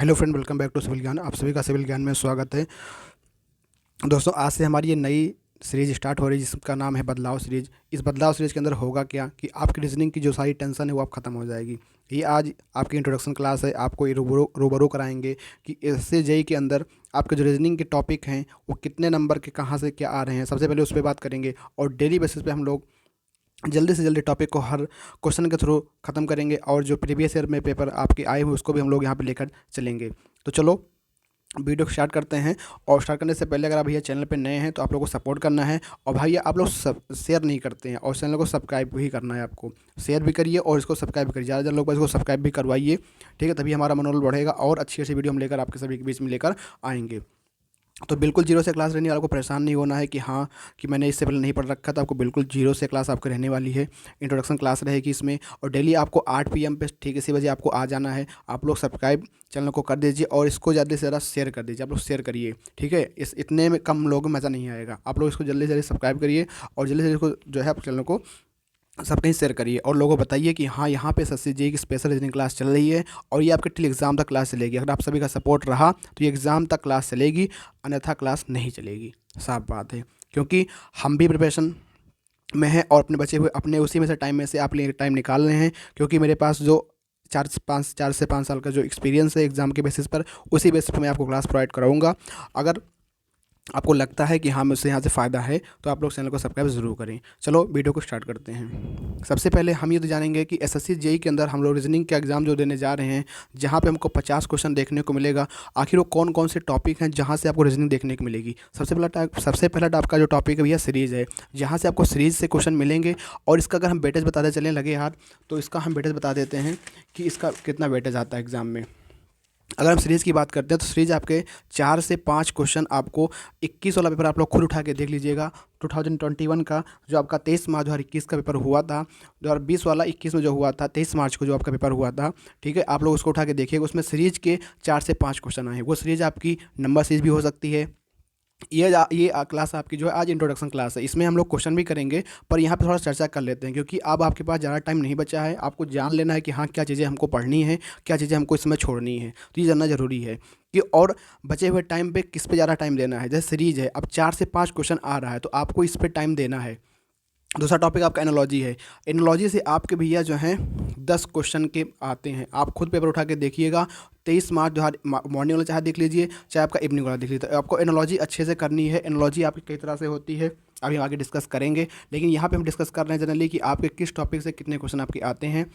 Hello friend, welcome back to civil Gyan. आप सभी का सिविल ज्ञान में स्वागत है। दोस्तों, आज से हमारी ये नई सीरीज स्टार्ट हो रही है जिसका नाम है बदलाव सीरीज। इस बदलाव सीरीज के अंदर होगा क्या कि आपकी रीजनिंग की जो सारी टेंशन है वो आप ख़त्म हो जाएगी। ये आज आपकी इंट्रोडक्शन क्लास है। आपको ये रूबरू कराएंगे कि एसए जेई के अंदर आपके जो रीजनिंग के टॉपिक हैं वो कितने नंबर के कहाँ से क्या आ रहे हैं, सबसे पहले उस पर बात करेंगे। और डेली बेसिस पे हम लोग जल्दी से जल्दी टॉपिक को हर क्वेश्चन के थ्रू ख़त्म करेंगे, और जो प्रीवियस ईयर में पेपर आपके आए हुए उसको भी हम लोग यहाँ पे लेकर चलेंगे। तो चलो वीडियो को स्टार्ट करते हैं। और स्टार्ट करने से पहले अगर आप भैया चैनल पे नए हैं तो आप लोगों को सपोर्ट करना है, और भैया आप लोग सब शेयर नहीं करते हैं और चैनल को सब्सक्राइब भी करना है। आपको शेयर भी करिए और इसको सब्सक्राइब भी करिए, ज़्यादा ज़्यादा लोग बस इसको सब्सक्राइब भी करवाइए, ठीक है। तभी हमारा मनोबल बढ़ेगा और अच्छी अच्छी वीडियो हम लेकर आपके सभी के बीच में लेकर आएंगे। तो बिल्कुल जीरो से क्लास रहने वाला को परेशान नहीं होना है कि हाँ कि मैंने इससे पहले नहीं पढ़ रखा था। आपको बिल्कुल जीरो से क्लास आपको रहने वाली है। इंट्रोडक्शन क्लास रहेगी इसमें, और डेली आपको 8 PM पे ठीक इसी बजे आपको आ जाना है। आप लोग सब्सक्राइब चैनल को कर दीजिए और इसको ज़्यादा से ज़्यादा शेयर कर दीजिए। आप लोग शेयर करिए, ठीक है। इस इतने में कम लोगों में मज़ा नहीं आएगा। आप लोग इसको जल्दी से जल्दी सब्सक्राइब करिए और जल्दी से इसको जो है आप चैनल को सब कहीं शेयर करिए, और लोगों को बताइए कि हाँ यहाँ पे एसएससी जेईई की स्पेशल रीजनिंग क्लास चल रही है और ये आपके टिल एग्ज़ाम तक क्लास चलेगी। अगर आप सभी का सपोर्ट रहा तो ये एग्ज़ाम तक क्लास चलेगी, अन्यथा क्लास नहीं चलेगी। साफ बात है, क्योंकि हम भी प्रिपरेशन में हैं और अपने बचे हुए अपने उसी में से टाइम में से आप लिए टाइम निकाल रहे हैं, क्योंकि मेरे पास जो 4 से 5 साल का जो एक्सपीरियंस है एग्ज़ाम के बेसिस पर, उसी बेसिस पर मैं आपको क्लास प्रोवाइड कराऊंगा। अगर आपको लगता है कि हाँ मुझसे यहाँ से फ़ायदा है तो आप लोग चैनल को सब्सक्राइब ज़रूर करें। चलो वीडियो को स्टार्ट करते हैं। सबसे पहले हम ये तो जानेंगे कि एसएससी जेईई के अंदर हम लोग रीजनिंग का एग्ज़ाम जो देने जा रहे हैं, जहाँ पे हमको 50 क्वेश्चन देखने को मिलेगा। आखिर वो कौन कौन से टॉपिक हैं जहाँ से आपको रीजनिंग देखने को मिलेगी। सबसे पहला आपका जो टॉपिक है भैया सीरीज़ है, जहाँ से आपको सीरीज़ से क्वेश्चन मिलेंगे। और इसका अगर हम वेटेज बताते चलें लगे हाथ, तो इसका हम वेटेज बता देते हैं कि इसका कितना वेटेज आता है एग्ज़ाम में। अगर हम सीरीज़ की बात करते हैं तो सीरीज़ आपके 4 से 5 क्वेश्चन आपको 21 वाला पेपर आप लोग खुद उठा के देख लीजिएगा। 2021 का जो आपका 23 मार्च 2021 का पेपर हुआ था, 2020 वाला 21 में जो हुआ था 23 मार्च को जो आपका पेपर हुआ था, ठीक है। आप लोग उसको उठा के देखिएगा, उसमें सीरीज़ के 4 से 5 क्वेश्चन आए हैं। वो सीरीज़ आपकी नंबर सीरीज भी हो सकती है। ये क्लास आपकी जो है आज इंट्रोडक्शन क्लास है, इसमें हम लोग क्वेश्चन भी करेंगे, पर यहाँ पे थोड़ा चर्चा कर लेते हैं, क्योंकि अब आपके पास ज़्यादा टाइम नहीं बचा है। आपको जान लेना है कि हाँ क्या चीज़ें हमको पढ़नी है, क्या चीज़ें हमको इसमें छोड़नी है। तो ये जानना ज़रूरी है कि और बचे हुए टाइम पे किस पे ज़्यादा टाइम देना है। जैसे सीरीज़ है, अब 4 से 5 क्वेश्चन आ रहा है तो आपको इस पर टाइम देना है। दूसरा टॉपिक आपका एनालॉजी है। एनालॉजी से आपके भैया जो हैं 10 क्वेश्चन के आते हैं। आप खुद पेपर उठा के देखिएगा। 23 मार्च जो मॉर्निंग वाला चाहे देख लीजिए, चाहे आपका इवनिंग वाला देख लीजिए। तो आपको एनालॉजी अच्छे से करनी है। एनालॉजी आपकी कई तरह से होती है, अभी हम आगे डिस्कस करेंगे, लेकिन यहाँ पे हम डिस्कस कर रहे हैं जनरली कि आपके किस टॉपिक से कितने क्वेश्चन आपके आते हैं।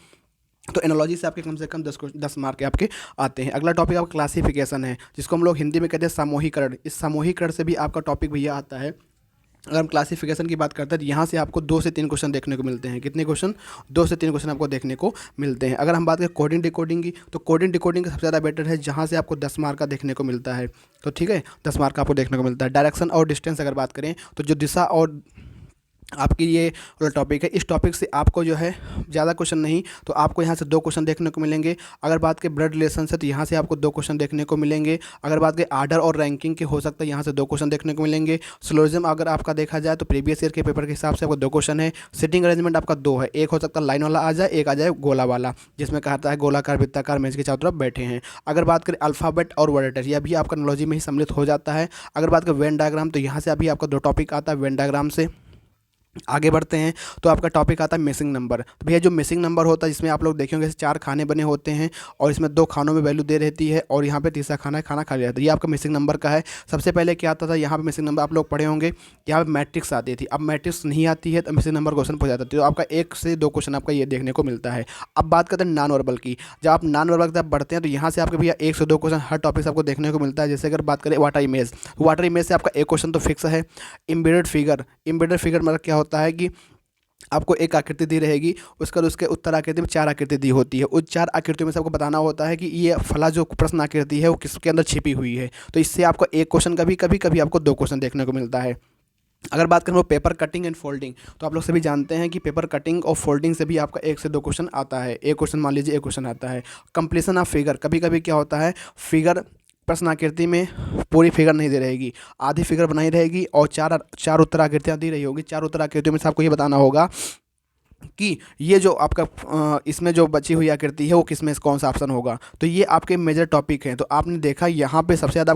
तो एनालॉजी से आपके कम से कम 10 मार्क के आपके आते हैं। अगला टॉपिक आपका क्लासिफिकेशन है, जिसको हम लोग हिंदी में कहते हैं सामूहिकरण। इस सामूहिकरण से भी आपका टॉपिक भैया आता है। अगर हम क्लासिफिकेशन की बात करते हैं तो यहाँ से आपको 2 से 3 क्वेश्चन देखने को मिलते हैं। कितने क्वेश्चन? 2 से 3 क्वेश्चन आपको देखने को मिलते हैं। अगर हम बात करें कोडिंग डिकोडिंग की, तो कोडिंग डिकोडिंग का सबसे ज़्यादा बेटर है, जहाँ से आपको 10 मार्क का देखने को मिलता है। तो ठीक है, 10 मार्क का आपको देखने को मिलता है। डायरेक्शन और डिस्टेंस अगर बात करें तो जो दिशा और आपकी ये वाला टॉपिक है, इस टॉपिक से आपको जो है ज़्यादा क्वेश्चन नहीं तो आपको यहाँ से 2 क्वेश्चन देखने को मिलेंगे। अगर बात करें ब्लड रिलेशन से तो यहाँ से आपको 2 क्वेश्चन देखने को मिलेंगे। अगर बात करें आर्डर और रैंकिंग के, हो सकता है यहाँ से 2 क्वेश्चन देखने को मिलेंगे। सिलोजिज्म अगर आपका देखा जाए तो प्रीवियस ईयर के पेपर के हिसाब से आपको 2 क्वेश्चन है। सिटिंग अरेंजमेंट आपका 2 है, एक हो सकता है लाइन वाला आ जाए, एक आ जाए गोला वाला, जिसमें कहता है गोलाकार वृत्ताकार मेज के चारों तरफ बैठे हैं। अगर बात करें अल्फ़ाबेट और वर्ड, यह भी आपका नॉलेज में ही सम्मिलित हो जाता है। अगर बात करें वेन डायग्राम तो यहाँ से अभी आपका 2 टॉपिक आता है। वेन डायग्राम से आगे बढ़ते हैं तो आपका टॉपिक आता है मिसिंग नंबर। तो भैया जो मिसिंग नंबर होता है, जिसमें आप लोग देखेंगे 4 खाने बने होते हैं और इसमें 2 खानों में वैल्यू दे रहती है और यहाँ पे तीसरा खाना है, खाना खाली रहता है। ये आपका मिसिंग नंबर का है। सबसे पहले क्या आता था यहाँ पे मिसिंग नंबर, आप लोग पढ़े होंगे, यहाँ पे मैट्रिक्स आती थी। अब मैट्रिक्स नहीं आती है तो मिसिंग नंबर क्वेश्चन पूछा जाता है। तो आपका 1 से 2 क्वेश्चन आपका ये देखने को मिलता है। अब बात करते हैं नॉन वर्बल की। जब आप नॉन वर्बल की तरफ बढ़ते हैं तो यहाँ से आपके भैया 1 से 2 क्वेश्चन हर टॉपिक से आपको देखने को मिलता है। जैसे अगर बात करें वाटर इमेज से आपका 1 क्वेश्चन तो फिक्स है। एम्बेडेड फिगर मतलब क्या होता है कि आपको एक आकृति दी रहेगी, उसके बाद उसके उत्तर आकृति में 4 आकृति दी होती है। उस 4 आकृतियों में से आपको बताना होता है कि ये फला जो प्रश्न आकृति है वो किसके अंदर छिपी हुई है। तो इससे आपको 1 क्वेश्चन का भी कभी आपको 2 क्वेश्चन देखने को मिलता है। अगर बात करें वो पेपर कटिंग एंड फोल्डिंग, तो आप लोग सभी जानते हैं कि पेपर कटिंग और फोल्डिंग से भी आपका 1 से 2 क्वेश्चन आता है। एक क्वेश्चन मान लीजिए 1 क्वेश्चन आता है। कंप्लीशन ऑफ फिगर, कभी कभी क्या होता है, फिगर प्रश्न आकृति में पूरी फिगर नहीं दे रहेगी, आधी फिगर बनाई रहेगी और चार चार उत्तर आकृतियाँ दी रही होगी। 4 उत्तर आकृतियों में से आपको ये बताना होगा कि ये जो आपका इसमें जो बची हुई आकृति है वो किस में कौन सा ऑप्शन होगा। तो ये आपके मेजर टॉपिक हैं। तो आपने देखा यहाँ पे सबसे ज़्यादा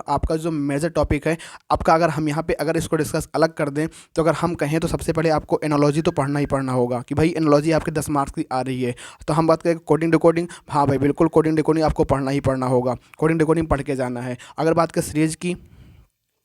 आपका जो मेजर टॉपिक है आपका, अगर हम यहाँ पे अगर इसको डिस्कस अलग कर दें, तो अगर हम कहें तो सबसे पहले आपको एनालॉजी तो पढ़ना ही पढ़ना होगा कि भाई एनालॉजी आपके 10 मार्क्स की आ रही है। तो हम बात करें कोडिंग डिकोडिंग, हाँ भाई बिल्कुल कोडिंग डिकोडिंग आपको पढ़ना ही पढ़ना होगा, कोडिंग डिकोडिंग पढ़ के जाना है। अगर बात करें सीरीज की,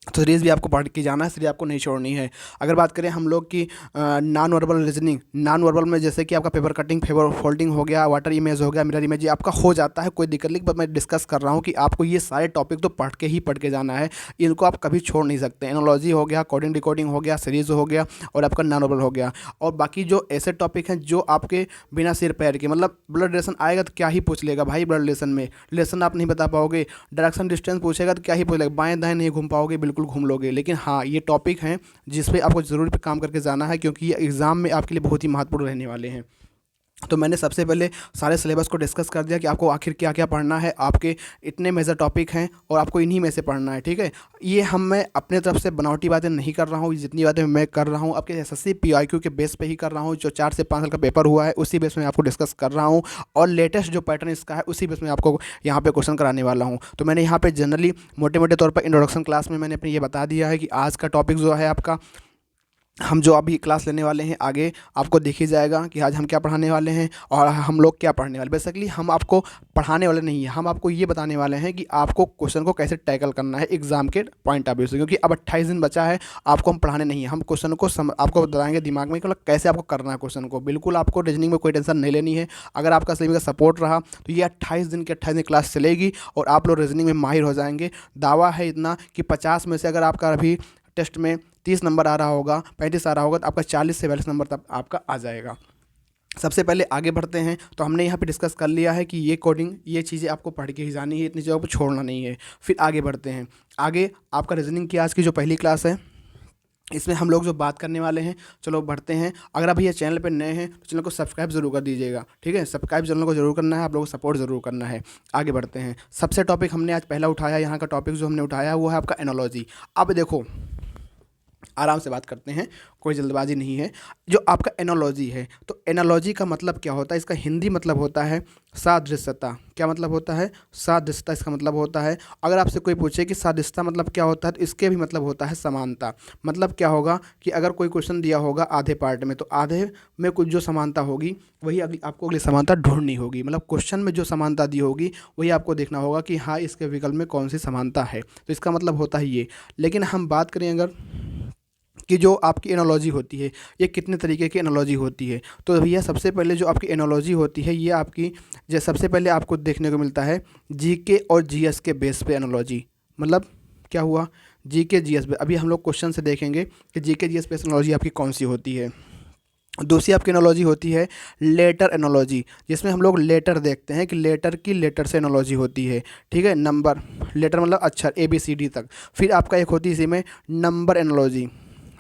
तो सीरीज़ भी आपको पढ़ के जाना है, सीरीज आपको नहीं छोड़नी है। अगर बात करें हम लोग की non verbal reasoning, non verbal में जैसे कि आपका पेपर कटिंग, पेपर फोल्डिंग हो गया, वाटर इमेज हो गया, मिरर इमेज, ये आपका हो जाता है, कोई दिक्कत नहीं। पर मैं डिस्कस कर रहा हूँ कि आपको ये सारे टॉपिक तो पढ़ के जाना है, इनको आप कभी छोड़ नहीं सकते। एनोलॉजी हो गया, कोडिंग डिकोडिंग हो गया, सीरीज़ हो गया, और आपका नॉन वर्बल हो गया। और बाकी जो ऐसे टॉपिक हैं जो आपके बिना सिर पैर के, मतलब ब्लड रिलेशन आएगा तो क्या ही पूछ लेगा भाई, ब्लड रिलेशन में रिलेशन आप नहीं बता पाओगे। डायरेक्शन डिस्टेंस पूछेगा तो क्या ही पूछ लेगा, बाएं दाएं नहीं घूम पाओगे, बिल्कुल घूम लोगे। लेकिन हाँ, ये टॉपिक हैं जिस पे आपको ज़रूर पे काम करके जाना है, क्योंकि ये एग्ज़ाम में आपके लिए बहुत ही महत्वपूर्ण रहने वाले हैं। तो मैंने सबसे पहले सारे सिलेबस को डिस्कस कर दिया कि आपको आखिर क्या क्या पढ़ना है। आपके इतने मेजर टॉपिक हैं और आपको इन्हीं में से पढ़ना है, ठीक है। ये मैं अपने तरफ से बनावटी बातें नहीं कर रहा हूँ, जितनी बातें मैं कर रहा हूँ आपके एसएससी पीआईक्यू के बेस पे ही कर रहा हूँ। जो 4 से 5 साल का पेपर हुआ है उसी बेस में आपको डिस्कस कर रहा हूँ, और लेटेस्ट जो पैटर्न इसका है उसी बेस में आपको यहाँ पे क्वेश्चन कराने वाला हूँ। तो मैंने यहाँ पे जनरली मोटे मोटे तौर पर इंट्रोडक्शन क्लास में मैंने अपने ये बता दिया है कि आज का टॉपिक जो है आपका, हम जो अभी क्लास लेने वाले हैं आगे आपको दिख ही जाएगा कि आज हम क्या पढ़ाने वाले हैं और हम लोग क्या पढ़ने वाले। बेसिकली हम आपको पढ़ाने वाले नहीं हैं, हम आपको ये बताने वाले हैं कि आपको क्वेश्चन को कैसे टैकल करना है एग्जाम के पॉइंट ऑफ व्यू से। क्योंकि अब 28 दिन बचा है, आपको हम पढ़ाने नहीं है, हम क्वेश्चन को आपको बताएंगे दिमाग में कि मतलब कैसे आपको करना है क्वेश्चन को। बिल्कुल आपको रीजनिंग में कोई टेंशन नहीं लेनी है। अगर आपका सलीम का सपोर्ट रहा तो ये 28 दिन की 28 दिन क्लास चलेगी और आप लोग रीजनिंग में माहिर हो जाएंगे। दावा है इतना कि 50 में से अगर आपका अभी टेस्ट में 30 नंबर आ रहा होगा, 35 आ रहा होगा, तो आपका 40 से 42 नंबर तक आपका आ जाएगा। सबसे पहले आगे बढ़ते हैं। तो हमने यहाँ पे डिस्कस कर लिया है कि ये कोडिंग, ये चीज़ें आपको पढ़ के ही जानी है, इतनी चीज़ों को छोड़ना नहीं है। फिर आगे बढ़ते हैं। आगे आपका रीजनिंग की आज की जो पहली क्लास है, इसमें हम लोग जो बात करने वाले हैं, चलो बढ़ते हैं। अगर आप ये चैनल पे नए हैं तो चैनल को सब्सक्राइब जरूर कर दीजिएगा, ठीक है। सब्सक्राइब चैनल को जरूर करना है, आप लोगों को सपोर्ट जरूर करना है। आगे बढ़ते हैं। सबसे टॉपिक हमने आज पहला उठाया, यहाँ का टॉपिक जो हमने उठाया वो है आपका एनालॉजी। अब देखो, आराम से बात करते हैं, कोई जल्दबाजी नहीं है। जो आपका एनालॉजी है, तो एनालॉजी का मतलब क्या होता है, इसका हिंदी मतलब होता है सादृश्यता। क्या मतलब होता है? सादृश्यता इसका मतलब होता है। अगर आपसे कोई पूछे कि सादृश्यता मतलब क्या होता है, तो इसके भी मतलब होता है समानता। मतलब क्या होगा कि अगर कोई क्वेश्चन दिया होगा आधे पार्ट में, तो आधे में कुछ जो समानता होगी वही आपको अगली समानता ढूंढनी होगी। मतलब क्वेश्चन में जो समानता दी होगी वही आपको देखना होगा कि हाँ इसके विकल्प में कौन सी समानता है। तो इसका मतलब होता है ये। लेकिन हम बात करें अगर कि जो आपकी एनालॉजी होती है, ये कितने तरीके की एनालॉजी होती है, तो भैया सबसे पहले जो आपकी एनालॉजी होती है ये आपकी, जो सबसे पहले आपको देखने को मिलता है जीके और जीएस के बेस पे एनालॉजी। मतलब क्या हुआ, जीके जीएस पे। अभी हम लोग क्वेश्चन से देखेंगे कि जीके जीएस पे एनालॉजी आपकी कौन सी होती है। दूसरी आपकी एनालॉजी होती है लेटर एनालॉजी, जिसमें हम लोग लेटर देखते हैं कि लेटर की लेटर से एनालॉजी होती है, ठीक है। नंबर, लेटर मतलब अक्षर ABCD तक। फिर आपका एक होती है इसी में number analogy.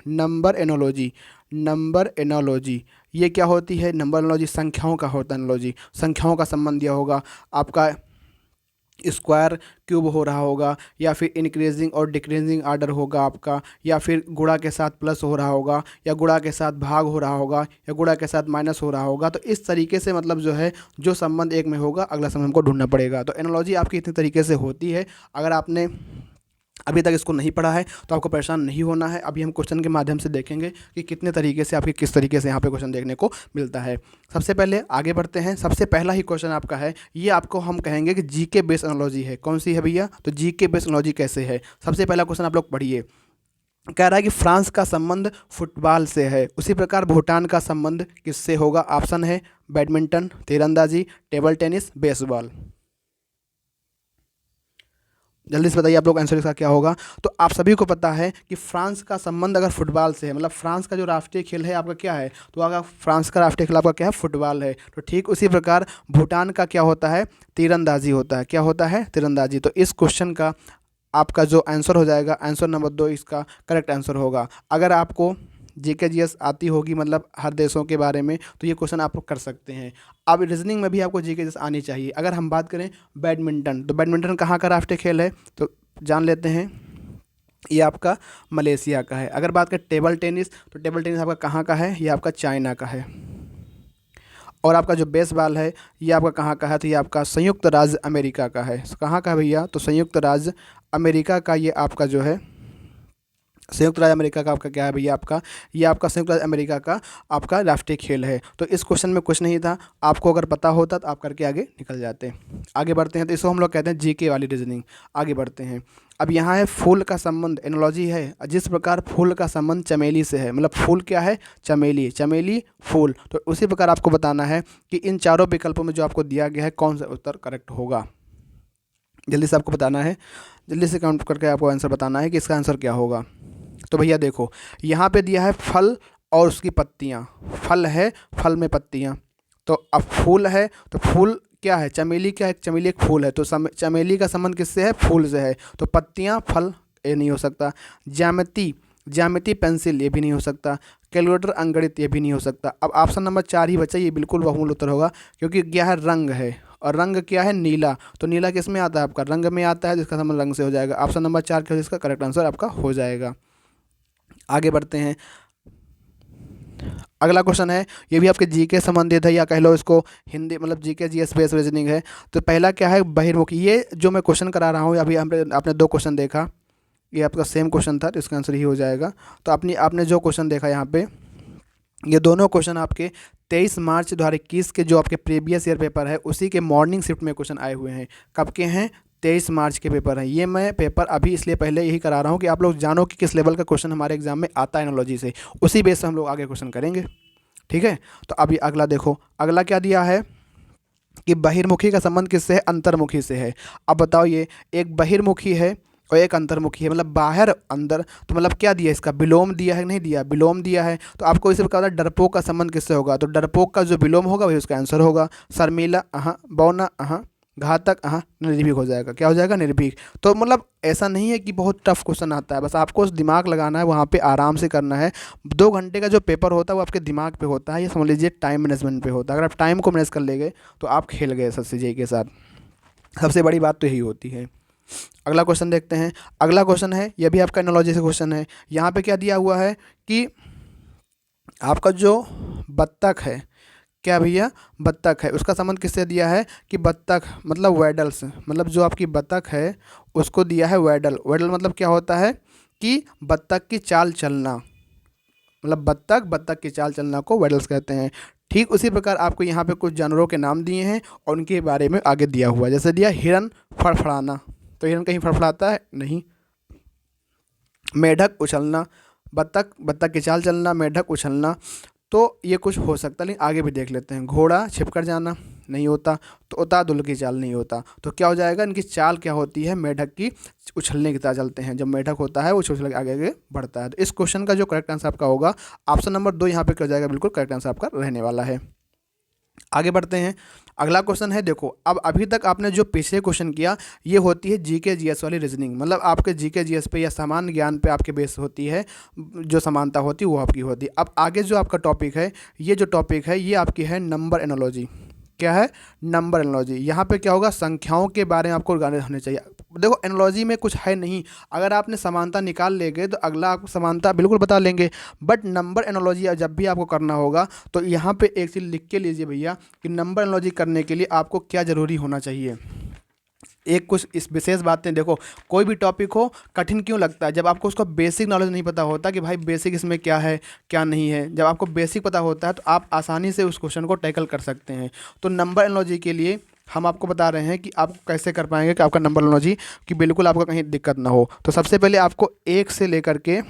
Number analogy, number analogy ये क्या होती है? नंबर एनालॉजी संख्याओं का होता है एनालॉजी। संख्याओं का संबंध दिया होगा, आपका स्क्वायर क्यूब हो रहा होगा, या फिर इंक्रीजिंग और डिक्रीजिंग आर्डर होगा आपका, या फिर गुणा के साथ प्लस हो रहा होगा, या गुणा के साथ भाग हो रहा होगा, या गुणा के साथ माइनस हो रहा होगा। तो इस तरीके से मतलब जो है जो संबंध एक में होगा अगला संबंध हमको ढूंढना पड़ेगा। तो एनालॉजी आपकी इतने तरीके से होती है। अगर आपने अभी तक इसको नहीं पढ़ा है तो आपको परेशान नहीं होना है। अभी हम क्वेश्चन के माध्यम से देखेंगे कि कितने तरीके से आपके किस तरीके से यहाँ पे क्वेश्चन देखने को मिलता है। सबसे पहले आगे बढ़ते हैं। सबसे पहला ही क्वेश्चन आपका है, ये आपको हम कहेंगे कि जीके बेस एनालॉजी है। कौन सी है भैया? तो जीके बेस एनालॉजी कैसे है। सबसे पहला क्वेश्चन आप लोग पढ़िए। कह रहा है कि फ्रांस का संबंध फुटबॉल से है, उसी प्रकार भूटान का संबंध किससे होगा? ऑप्शन है बैडमिंटन, तीरंदाजी, टेबल टेनिस, बेसबॉल। जल्दी से बताइए आप लोग आंसर इसका क्या होगा। तो आप सभी को पता है कि फ्रांस का संबंध अगर फुटबॉल से है, मतलब फ्रांस का जो राष्ट्रीय खेल है आपका क्या है, तो अगर फ्रांस का राष्ट्रीय खेल आपका क्या है? फुटबॉल है। तो ठीक उसी प्रकार भूटान का क्या होता है? तीरंदाजी होता है। क्या होता है? तीरंदाजी। तो इस क्वेश्चन का आपका जो आंसर हो जाएगा, आंसर नंबर 2 इसका करेक्ट आंसर होगा। अगर आपको जीके जीएस आती होगी मतलब हर देशों के बारे में, तो ये क्वेश्चन आप लोग कर सकते हैं। अब रीजनिंग में भी आपको जीके जीएस आनी चाहिए। अगर हम बात करें बैडमिंटन, तो बैडमिंटन कहाँ का राष्ट्रीय खेल है? तो जान लेते हैं, ये आपका मलेशिया का है। अगर बात करें टेबल टेनिस, तो टेबल टेनिस आपका कहाँ का है? ये आपका चाइना का है। और आपका जो बेस बॉल है ये आपका कहाँ का है, तो ये आपका संयुक्त राज्य अमेरिका का है। कहाँ का है भैया, तो संयुक्त राज्य अमेरिका का ये आपका जो है संयुक्त राज्य अमेरिका का आपका क्या है भैया, आपका ये आपका संयुक्त राज्य अमेरिका का आपका राष्ट्रीय खेल है। तो इस क्वेश्चन में कुछ नहीं था, आपको अगर पता होता तो आप करके आगे निकल जाते। आगे बढ़ते हैं, तो इसको हम लोग कहते हैं जीके वाली रीजनिंग। आगे बढ़ते हैं, अब यहाँ है फूल का संबंध, एनोलॉजी है। जिस प्रकार फूल का संबंध चमेली से है, मतलब फूल क्या है, चमेली, चमेली फूल, तो उसी प्रकार आपको बताना है कि इन चारों विकल्पों में जो आपको दिया गया है कौन सा उत्तर करेक्ट होगा। जल्दी से आपको बताना है, जल्दी से काउंट करके आपको आंसर बताना है कि इसका आंसर क्या होगा। तो भैया देखो, यहाँ पे दिया है फल और उसकी पत्तियाँ, फल है, फल में पत्तियाँ, तो अब फूल है, तो फूल क्या है, चमेली क्या है, चमेली एक फूल है, तो चमेली का संबंध किससे है, फूल से है, तो पत्तियाँ फल, ये नहीं हो सकता। ज्यामिति, ज्यामिति पेंसिल, ये भी नहीं हो सकता। कैलकुलेटर अंगणित, ये भी नहीं हो सकता। अब ऑप्शन नंबर 4 ही बचा, ये बिल्कुल बहुमूल्य उत्तर होगा, क्योंकि क्या है, रंग है, और रंग क्या है, नीला, तो नीला किस में आता है, आपका रंग में आता है, जिसका संबंध रंग से हो जाएगा। ऑप्शन नंबर 4 क्या, जिसका करेक्ट आंसर आपका हो जाएगा। आगे बढ़ते हैं, अगला क्वेश्चन है, ये भी आपके जीके संबंधित है, या कह लो इसको हिंदी, मतलब जीके जीएस बेस्ड रीजनिंग है। तो पहला क्या है, बहिर्मुखी, ये जो मैं क्वेश्चन करा रहा हूँ अभी, आपने 2 क्वेश्चन देखा, ये आपका सेम क्वेश्चन था, तो इसका आंसर ही हो जाएगा। तो आपने जो क्वेश्चन देखा यहाँ पे, ये दोनों क्वेश्चन आपके 23 मार्च 2021 के जो आपके प्रीवियस ईयर पेपर है उसी के मॉर्निंग शिफ्ट में क्वेश्चन आए हुए हैं। कब के हैं, 23 मार्च के पेपर हैं। ये मैं पेपर अभी इसलिए पहले यही करा रहा हूँ कि आप लोग जानो कि किस लेवल का क्वेश्चन हमारे एग्जाम में आता है एनालॉजी से, उसी बेस से हम लोग आगे क्वेश्चन करेंगे। ठीक है, तो अभी अगला देखो, अगला क्या दिया है कि बहिर्मुखी का संबंध किससे है, अंतर्मुखी से है। अब बताओ, ये एक बहिर्मुखी है और एक अंतर्मुखी है, मतलब बाहर अंदर, तो मतलब क्या दिया, इसका विलोम दिया है, नहीं दिया, विलोम दिया है। तो आपको इसे पता है डरपोक का संबंध किससे होगा, तो डरपोक का जो विलोम होगा वही उसका आंसर होगा। शर्मिला, बौना, घातक, निर्भीक हो जाएगा, क्या हो जाएगा, निर्भीक। तो मतलब ऐसा नहीं है कि बहुत टफ क्वेश्चन आता है, बस आपको दिमाग लगाना है, वहाँ पे आराम से करना है। 2 घंटे का जो पेपर होता है वो आपके दिमाग पे होता है, ये समझ लीजिए टाइम मैनेजमेंट पे होता है। अगर आप टाइम को मैनेज कर लेंगे तो आप खेल गए सर के साथ, सबसे बड़ी बात तो यही होती है। अगला क्वेश्चन देखते हैं, अगला क्वेश्चन है, यह भी आपका एनालॉजी से क्वेश्चन है। यहाँ पे क्या दिया हुआ है कि आपका जो बत्तख है, क्या भैया, बत्तख है, उसका संबंध किससे दिया है कि बत्तख मतलब वैडल्स, मतलब जो आपकी बत्तख है उसको दिया है वैडल। वैडल मतलब क्या होता है कि बत्तख की चाल चलना, मतलब बत्तख की चाल चलना को वैडल्स कहते हैं। ठीक उसी प्रकार आपको यहाँ पे कुछ जानवरों के नाम दिए हैं और उनके बारे में आगे दिया हुआ है। जैसे दिया हिरन फड़फड़ाना, तो हिरन कहीं फड़फड़ाता है नहीं। मेढक उछलना, बत्तख की चाल चलना, मेढक उछलना, तो ये कुछ हो सकता है, लेकिन आगे भी देख लेते हैं। घोड़ा छिपकर जाना नहीं होता, तो उतादुल की चाल नहीं होता, तो क्या हो जाएगा, इनकी चाल क्या होती है, मेढक की उछलने की तरह चलते हैं। जब मेढक होता है वो उछल के आगे आगे बढ़ता है। तो इस क्वेश्चन का जो करेक्ट आंसर आपका होगा ऑप्शन नंबर 2 यहाँ पे क्या हो जाएगा, बिल्कुल करेक्ट आंसर आपका रहने वाला है। आगे बढ़ते हैं, अगला क्वेश्चन है, देखो अब अभी तक आपने जो पिछले क्वेश्चन किया ये होती है जीके जीएस वाली रीजनिंग, मतलब आपके जीके जीएस पे या सामान्य ज्ञान पे आपके बेस होती है, जो समानता होती है वो आपकी होती है। अब आगे जो आपका टॉपिक है, ये जो टॉपिक है ये आपकी है नंबर एनालॉजी। क्या है, नंबर एनालॉजी। यहाँ पे क्या होगा, संख्याओं के बारे में आपको गाने होने चाहिए। देखो एनालॉजी में कुछ है नहीं, अगर आपने समानता निकाल लेंगे तो अगला आपको समानता बिल्कुल बता लेंगे, बट नंबर एनालॉजी जब भी आपको करना होगा तो यहाँ पे एक चीज़ लिख के लीजिए भैया कि नंबर एनालॉजी करने के लिए आपको क्या ज़रूरी होना चाहिए। एक कुछ इस विशेष बातें, देखो कोई भी टॉपिक हो कठिन क्यों लगता है, जब आपको उसका बेसिक नॉलेज नहीं पता होता कि भाई बेसिक इसमें क्या है क्या नहीं है। जब आपको बेसिक पता होता है तो आप आसानी से उस क्वेश्चन को टैकल कर सकते हैं। तो नंबर एनालॉजी के लिए हम आपको बता रहे हैं कि आप कैसे कर पाएंगे कि आपका नंबर एनालॉजी कि बिल्कुल आपका कहीं दिक्कत ना हो। तो सबसे पहले आपको 1 से लेकर के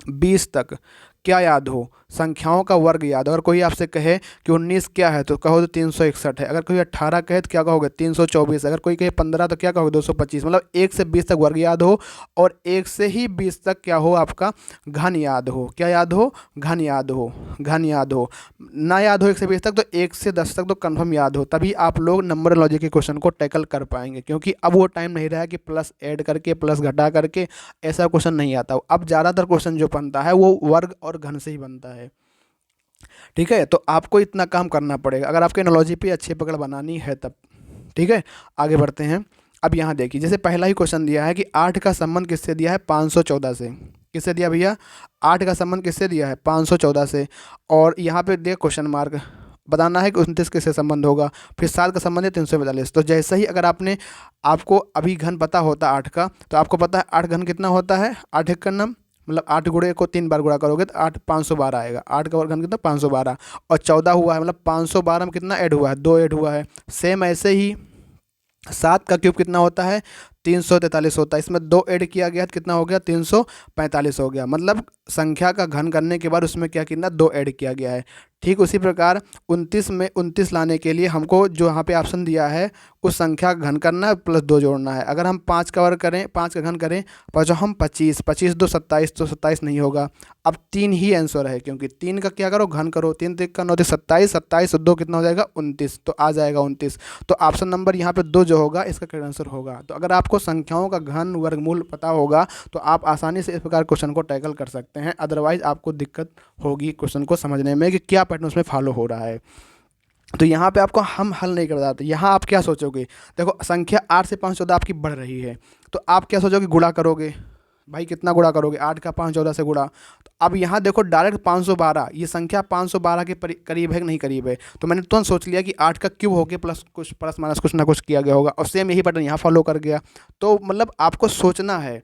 20 तक क्या याद हो, संख्याओं का वर्ग याद। अगर कोई आपसे कहे कि 19 क्या है तो कहो तो 361 है। अगर कोई 18 कहे तो क्या कहोगे, 324। अगर कोई कहे 15 तो क्या कहोगे, 225। मतलब 1 से 20 तक वर्ग याद हो और 1 से ही 20 तक क्या हो, आपका घन याद हो। क्या याद हो, घन याद हो, घन याद हो। ना याद हो 1 से 20 तक तो 1 से 10 तक तो कन्फर्म याद हो, तभी आप लोग नंबर लॉजिक के क्वेश्चन को टैकल कर पाएंगे। क्योंकि अब वो टाइम नहीं रहा कि प्लस ऐड करके प्लस घटा करके ऐसा क्वेश्चन नहीं आता। अब ज़्यादातर क्वेश्चन जो बनता है वो वर्ग और घन से ही बनता है। ठीक है, तो आपको इतना काम करना पड़ेगा अगर आपके एनालॉजी पे अच्छी पकड़ बनानी है तब। ठीक है, आगे बढ़ते हैं। अब यहाँ देखिए, जैसे पहला ही क्वेश्चन दिया है कि 8 का संबंध किससे दिया है, 514 से। किससे दिया भैया, 8 का संबंध किससे दिया है, 514 से। और यहाँ पे दिया क्वेश्चन मार्क, बताना है कि 29 किससे संबंध होगा। फिर 7 का संबंध है 345। तो जैसे ही अगर आपको अभी घन पता होता 8 का, तो आपको पता है 8 घन कितना होता है, 8 एक का नम, मतलब 8 गुणे को 3 बार गुणा करोगे तो 8 512 आएगा। 8 का घन कितना 512, और 14 हुआ है, मतलब 512 में कितना ऐड हुआ है, 2 ऐड हुआ है। सेम ऐसे ही 7 का क्यूब कितना होता है, 343 होता है। इसमें 2 ऐड किया गया तो कितना हो गया, 345 हो गया। मतलब संख्या का घन करने के बाद उसमें क्या किया, 2 ऐड किया गया है। ठीक उसी प्रकार 29 में 29 लाने के लिए हमको जो यहाँ पे ऑप्शन दिया है उस संख्या का घन करना है प्लस 2 जोड़ना है। अगर हम 5 का वर्ग करें, 5 का घन करें, पर जो हम 25 25 2 27, तो 27 नहीं होगा। अब 3 ही आंसर है, क्योंकि 3 का क्या करो, घन करो। 3 3 का 9 27, 27 2 कितना हो जाएगा 29, तो आ जाएगा 29। तो ऑप्शन नंबर यहाँ पे 2 जो होगा इसका करेक्ट आंसर होगा। तो अगर आपको संख्याओं का घन वर्गमूल पता होगा तो आप आसानी से इस प्रकार क्वेश्चन को टैकल कर सकते हैं। अदरवाइज आपको दिक्कत होगी क्वेश्चन को समझने में कि क्या पैटर्न उसमें फॉलो हो रहा है। तो यहाँ पे आपको हम हल नहीं कर बताते, यहाँ आप क्या सोचोगे, देखो संख्या 8 से 5 14 आपकी बढ़ रही है, तो आप क्या सोचोगे, गुणा करोगे। भाई कितना गुणा करोगे, 8 का 5 14 से गुणा। तो अब यहाँ देखो डायरेक्ट 512, ये संख्या 512 के करीब है कि नहीं करीब है, तो मैंने तुरंत सोच लिया कि 8 का क्यूब होके प्लस माइनस कुछ ना कुछ किया गया होगा, और सेम यही पैटर्न यहाँ फॉलो कर गया। तो मतलब आपको सोचना है,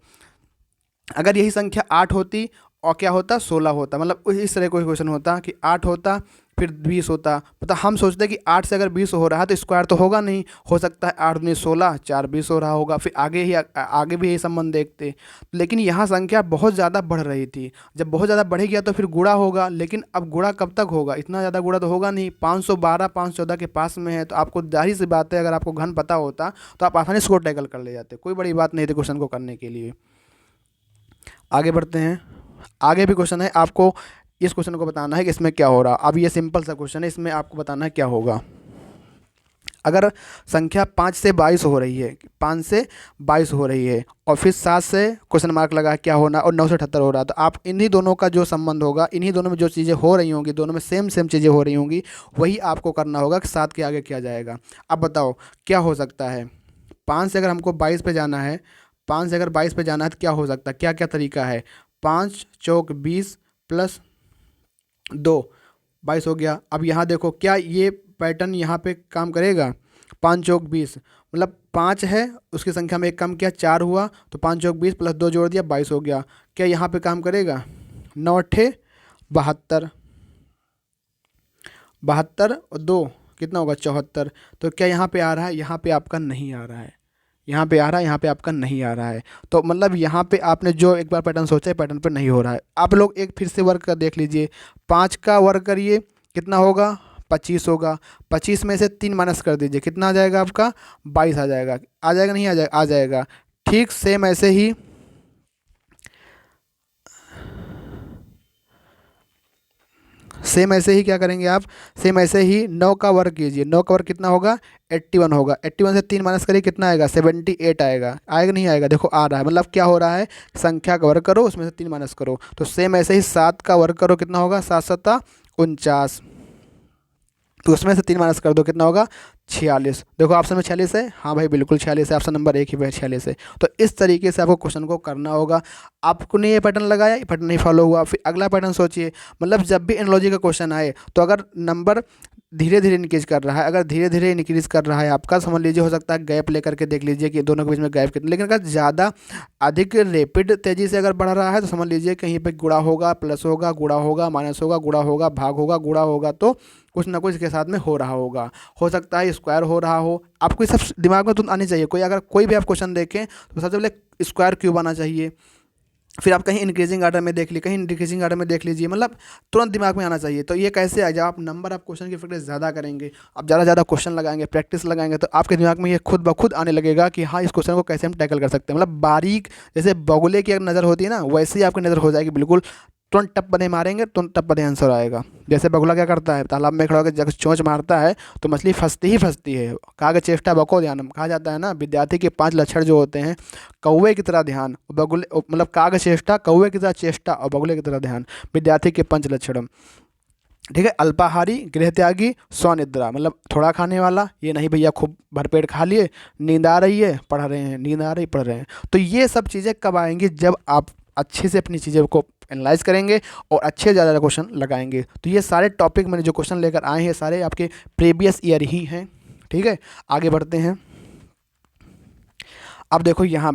अगर यही संख्या 8 होती और क्या होता 16 होता, मतलब इस तरह कोई क्वेश्चन होता कि 8 होता फिर 20 होता, मतलब हम सोचते हैं कि 8 से अगर 20 हो रहा है तो स्क्वायर तो होगा नहीं, हो सकता है 8 दूनी 16 4 20 हो रहा होगा, फिर आगे भी यही संबंध देखते। लेकिन यहाँ संख्या बहुत ज़्यादा बढ़ रही थी, जब बहुत ज़्यादा बढ़ गया तो फिर गुणा होगा, लेकिन अब गुणा कब तक होगा, इतना ज़्यादा गुणा तो होगा नहीं। 512 514 के पास में है, तो आपको जाहिर सी बात है अगर आपको घन पता होता तो आप आसानी से इसको टैकल कर ले जाते, कोई बड़ी बात नहीं थी क्वेश्चन को करने के लिए। आगे बढ़ते हैं, आगे भी क्वेश्चन है, आपको इस क्वेश्चन को बताना है कि इसमें क्या हो रहा। अब ये सिंपल सा क्वेश्चन है, इसमें आपको बताना है क्या होगा। अगर संख्या 5 से 22 हो रही है, 5 से 22 हो रही है, और फिर 7 से क्वेश्चन मार्क लगा क्या होना, और 9 से 78 हो रहा है, तो आप इन्हीं दोनों का जो संबंध होगा, इन्हीं दोनों में जो चीज़ें हो रही होंगी, दोनों में सेम सेम चीज़ें हो रही होंगी, वही आपको करना होगा कि 7 के आगे किया जाएगा। अब बताओ क्या हो सकता है, 5 से अगर हमको 22 पे जाना है, 5 से अगर 22 पे जाना है तो क्या हो सकता है, क्या क्या तरीका है। 5 चौक 20 प्लस 2 22 हो गया। अब यहाँ देखो क्या ये पैटर्न यहाँ पे काम करेगा, 5 चौक 20, मतलब 5 है उसकी संख्या में एक कम किया 4 हुआ, तो 5 चौक 20 प्लस 2 जोड़ दिया 22 हो गया। क्या यहाँ पे काम करेगा, 9 अट्ठे 72, 72 और 2 कितना होगा 74। तो क्या यहाँ पे आ रहा है, यहाँ पे आपका नहीं आ रहा है, यहाँ पे आ रहा है, यहाँ पे आपका नहीं आ रहा है। तो मतलब यहाँ पे आपने जो एक बार पैटर्न सोचा है पैटर्न पे नहीं हो रहा है। आप लोग एक फिर से वर्क कर देख लीजिए, 5 का वर्क करिए कितना होगा 25 होगा, 25 में से 3 माइनस कर दीजिए कितना आ जाएगा आपका 22 आ जाएगा, आ जाएगा नहीं आ जाएगा, आ जाएगा। ठीक सेम ऐसे ही क्या करेंगे आप, सेम ऐसे ही 9 का वर्ग कीजिए, 9 का वर्ग कितना होगा 81 होगा, 81 से 3 माइनस करिए कितना आएगा 78 आएगा, आएगा नहीं आएगा, देखो आ रहा है। मतलब क्या हो रहा है, संख्या का वर्ग करो उसमें से 3 माइनस करो। तो सेम ऐसे ही 7 का वर्ग करो कितना होगा 7 सत्ता 49, तो उसमें से 3 माइनस कर दो कितना होगा 46। देखो ऑप्शन में 46 है, हाँ भाई बिल्कुल 46 है, ऑप्शन नंबर 1 ही 46 है। तो इस तरीके से आपको क्वेश्चन को करना होगा। आपको ने ये पैटर्न लगाया, ये पैटर्न नहीं फॉलो हुआ, फिर अगला पैटर्न सोचिए। मतलब जब भी एनालॉजी का क्वेश्चन आए तो अगर नंबर धीरे धीरे इंक्रीज कर रहा है, अगर धीरे धीरे इंक्रीज कर रहा है आपका, समझ लीजिए हो सकता है गैप लेकर के देख लीजिए कि दोनों के बीच में गैप कितना। लेकिन अगर ज़्यादा अधिक रैपिड तेज़ी से अगर बढ़ रहा है तो समझ लीजिए कहीं पे गुणा होगा प्लस होगा, गुणा होगा माइनस होगा, गुणा होगा भाग होगा, गुणा होगा, तो कुछ ना कुछ इसके साथ में हो रहा होगा। हो सकता है स्क्वायर हो रहा हो, आपको ये सब दिमाग में तुरंत आनी चाहिए। कोई भी आप क्वेश्चन देखें तो सबसे पहले स्क्वायर क्यूब आना चाहिए, फिर आप कहीं इंक्रीजिंग ऑर्डर में देख लीजिए, कहीं डिक्रीजिंग ऑर्डर में देख लीजिए, मतलब तुरंत दिमाग में आना चाहिए। तो ये कैसे आ, जब आप नंबर आप क्वेश्चन की प्रैक्टिस ज़्यादा करेंगे, आप ज़्यादा ज़्यादा क्वेश्चन लगाएंगे, प्रैक्टिस लगाएंगे, तो आपके दिमाग में ये खुद ब खुद आने लगेगा कि हाँ इस क्वेश्चन को कैसे हम टैकल कर सकते हैं। मतलब बारीक जैसे बगुले की अगर नज़र होती है ना, वैसे ही आपकी नज़र हो जाएगी बिल्कुल। तुरंत टप बने मारेंगे, तुरंत टप बने आंसर आएगा। जैसे बगुला क्या करता है, तालाब में खड़ा होकर जब चोंच मारता है तो मछली फंसती ही फंसती है। काग चेष्टा बको ध्यानम कहा जाता है ना, विद्यार्थी के 5 लक्षण जो होते हैं, कौवे की तरह ध्यान, बगुले मतलब काग चेष्टा, कौवे की तरह चेष्टा और बगुले की तरह ध्यान, विद्यार्थी के 5 लक्षण। ठीक है, अल्पाहारी, गृह त्यागी, स्वनिद्रा, मतलब थोड़ा खाने वाला, ये नहीं भैया खूब भरपेट खा लिए, नींद आ रही है पढ़ रहे हैं, नींद आ रही पढ़ रहे हैं। तो ये सब चीज़ें कब आएंगी, जब अच्छे से अपनी चीज़ों को एनालाइज करेंगे और अच्छे ज़्यादा क्वेश्चन लगाएंगे। तो ये सारे टॉपिक मैंने जो क्वेश्चन लेकर आए हैं सारे आपके प्रीवियस ईयर ही हैं। ठीक है, आगे बढ़ते हैं। अब देखो यहाँ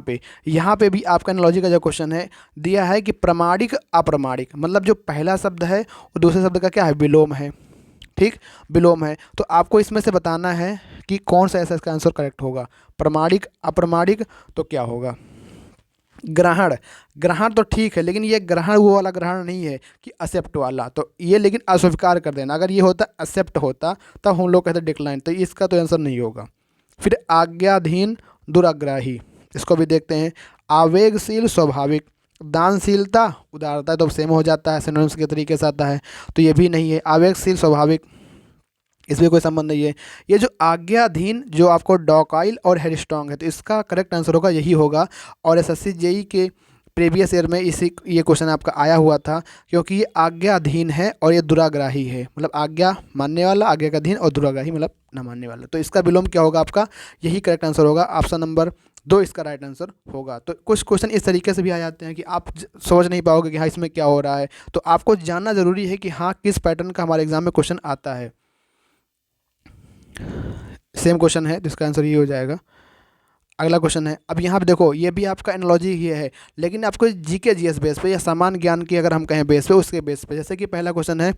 पे भी आपका एनालॉजी का जो क्वेश्चन है दिया है कि प्रमाणिक अप्रमाणिक, मतलब जो पहला शब्द है वो दूसरे शब्द का क्या है, विलोम है। ठीक, विलोम है। तो आपको इसमें से बताना है कि कौन सा ऐसा इसका आंसर करेक्ट होगा, प्रमाणिक अप्रमाणिक। तो क्या होगा, ग्रहण। ग्रहण तो ठीक है, लेकिन ये ग्रहण वो वाला ग्रहण नहीं है कि एक्सेप्ट वाला, तो ये लेकिन अस्वीकार कर देना। अगर ये होता एक्सेप्ट होता तब हम लोग कहते डिक्लाइन, तो इसका तो आंसर नहीं होगा। फिर आज्ञाधीन दुराग्राही, इसको भी देखते हैं। आवेगशील स्वाभाविक, दानशीलता उदारता, तो सेम हो जाता है, सिनोनिम्स के तरीके से आता है, तो ये भी नहीं है। आवेगशील स्वाभाविक, इसमें कोई संबंध नहीं है। ये जो आज्ञाधीन जो आपको डॉकाइल और हेडस्ट्रॉन्ग है, तो इसका करेक्ट आंसर होगा यही होगा। और एसएससी जेई के प्रीवियस ईयर में ये क्वेश्चन आपका आया हुआ था, क्योंकि ये आज्ञाधीन है और ये दुराग्राही है, मतलब आज्ञा मानने वाला, आज्ञा का अधीन, और दुराग्राही मतलब न मानने वाला। तो इसका विलोम क्या होगा आपका, यही करेक्ट आंसर होगा, ऑप्शन नंबर 2 इसका राइट आंसर होगा। तो कुछ क्वेश्चन इस तरीके से भी आ जाते हैं कि आप सोच नहीं पाओगे कि हाँ इसमें क्या हो रहा है, तो आपको जानना ज़रूरी है कि हाँ किस पैटर्न का हमारे एग्जाम में क्वेश्चन आता है। सेम क्वेश्चन है, जिसका आंसर ये हो जाएगा। अगला क्वेश्चन है, अब यहाँ पे देखो ये भी आपका एनालॉजी ही है, लेकिन आपको जीके जीएस बेस पे या सामान्य ज्ञान की अगर हम कहें बेस पे, उसके बेस पे। जैसे कि पहला क्वेश्चन है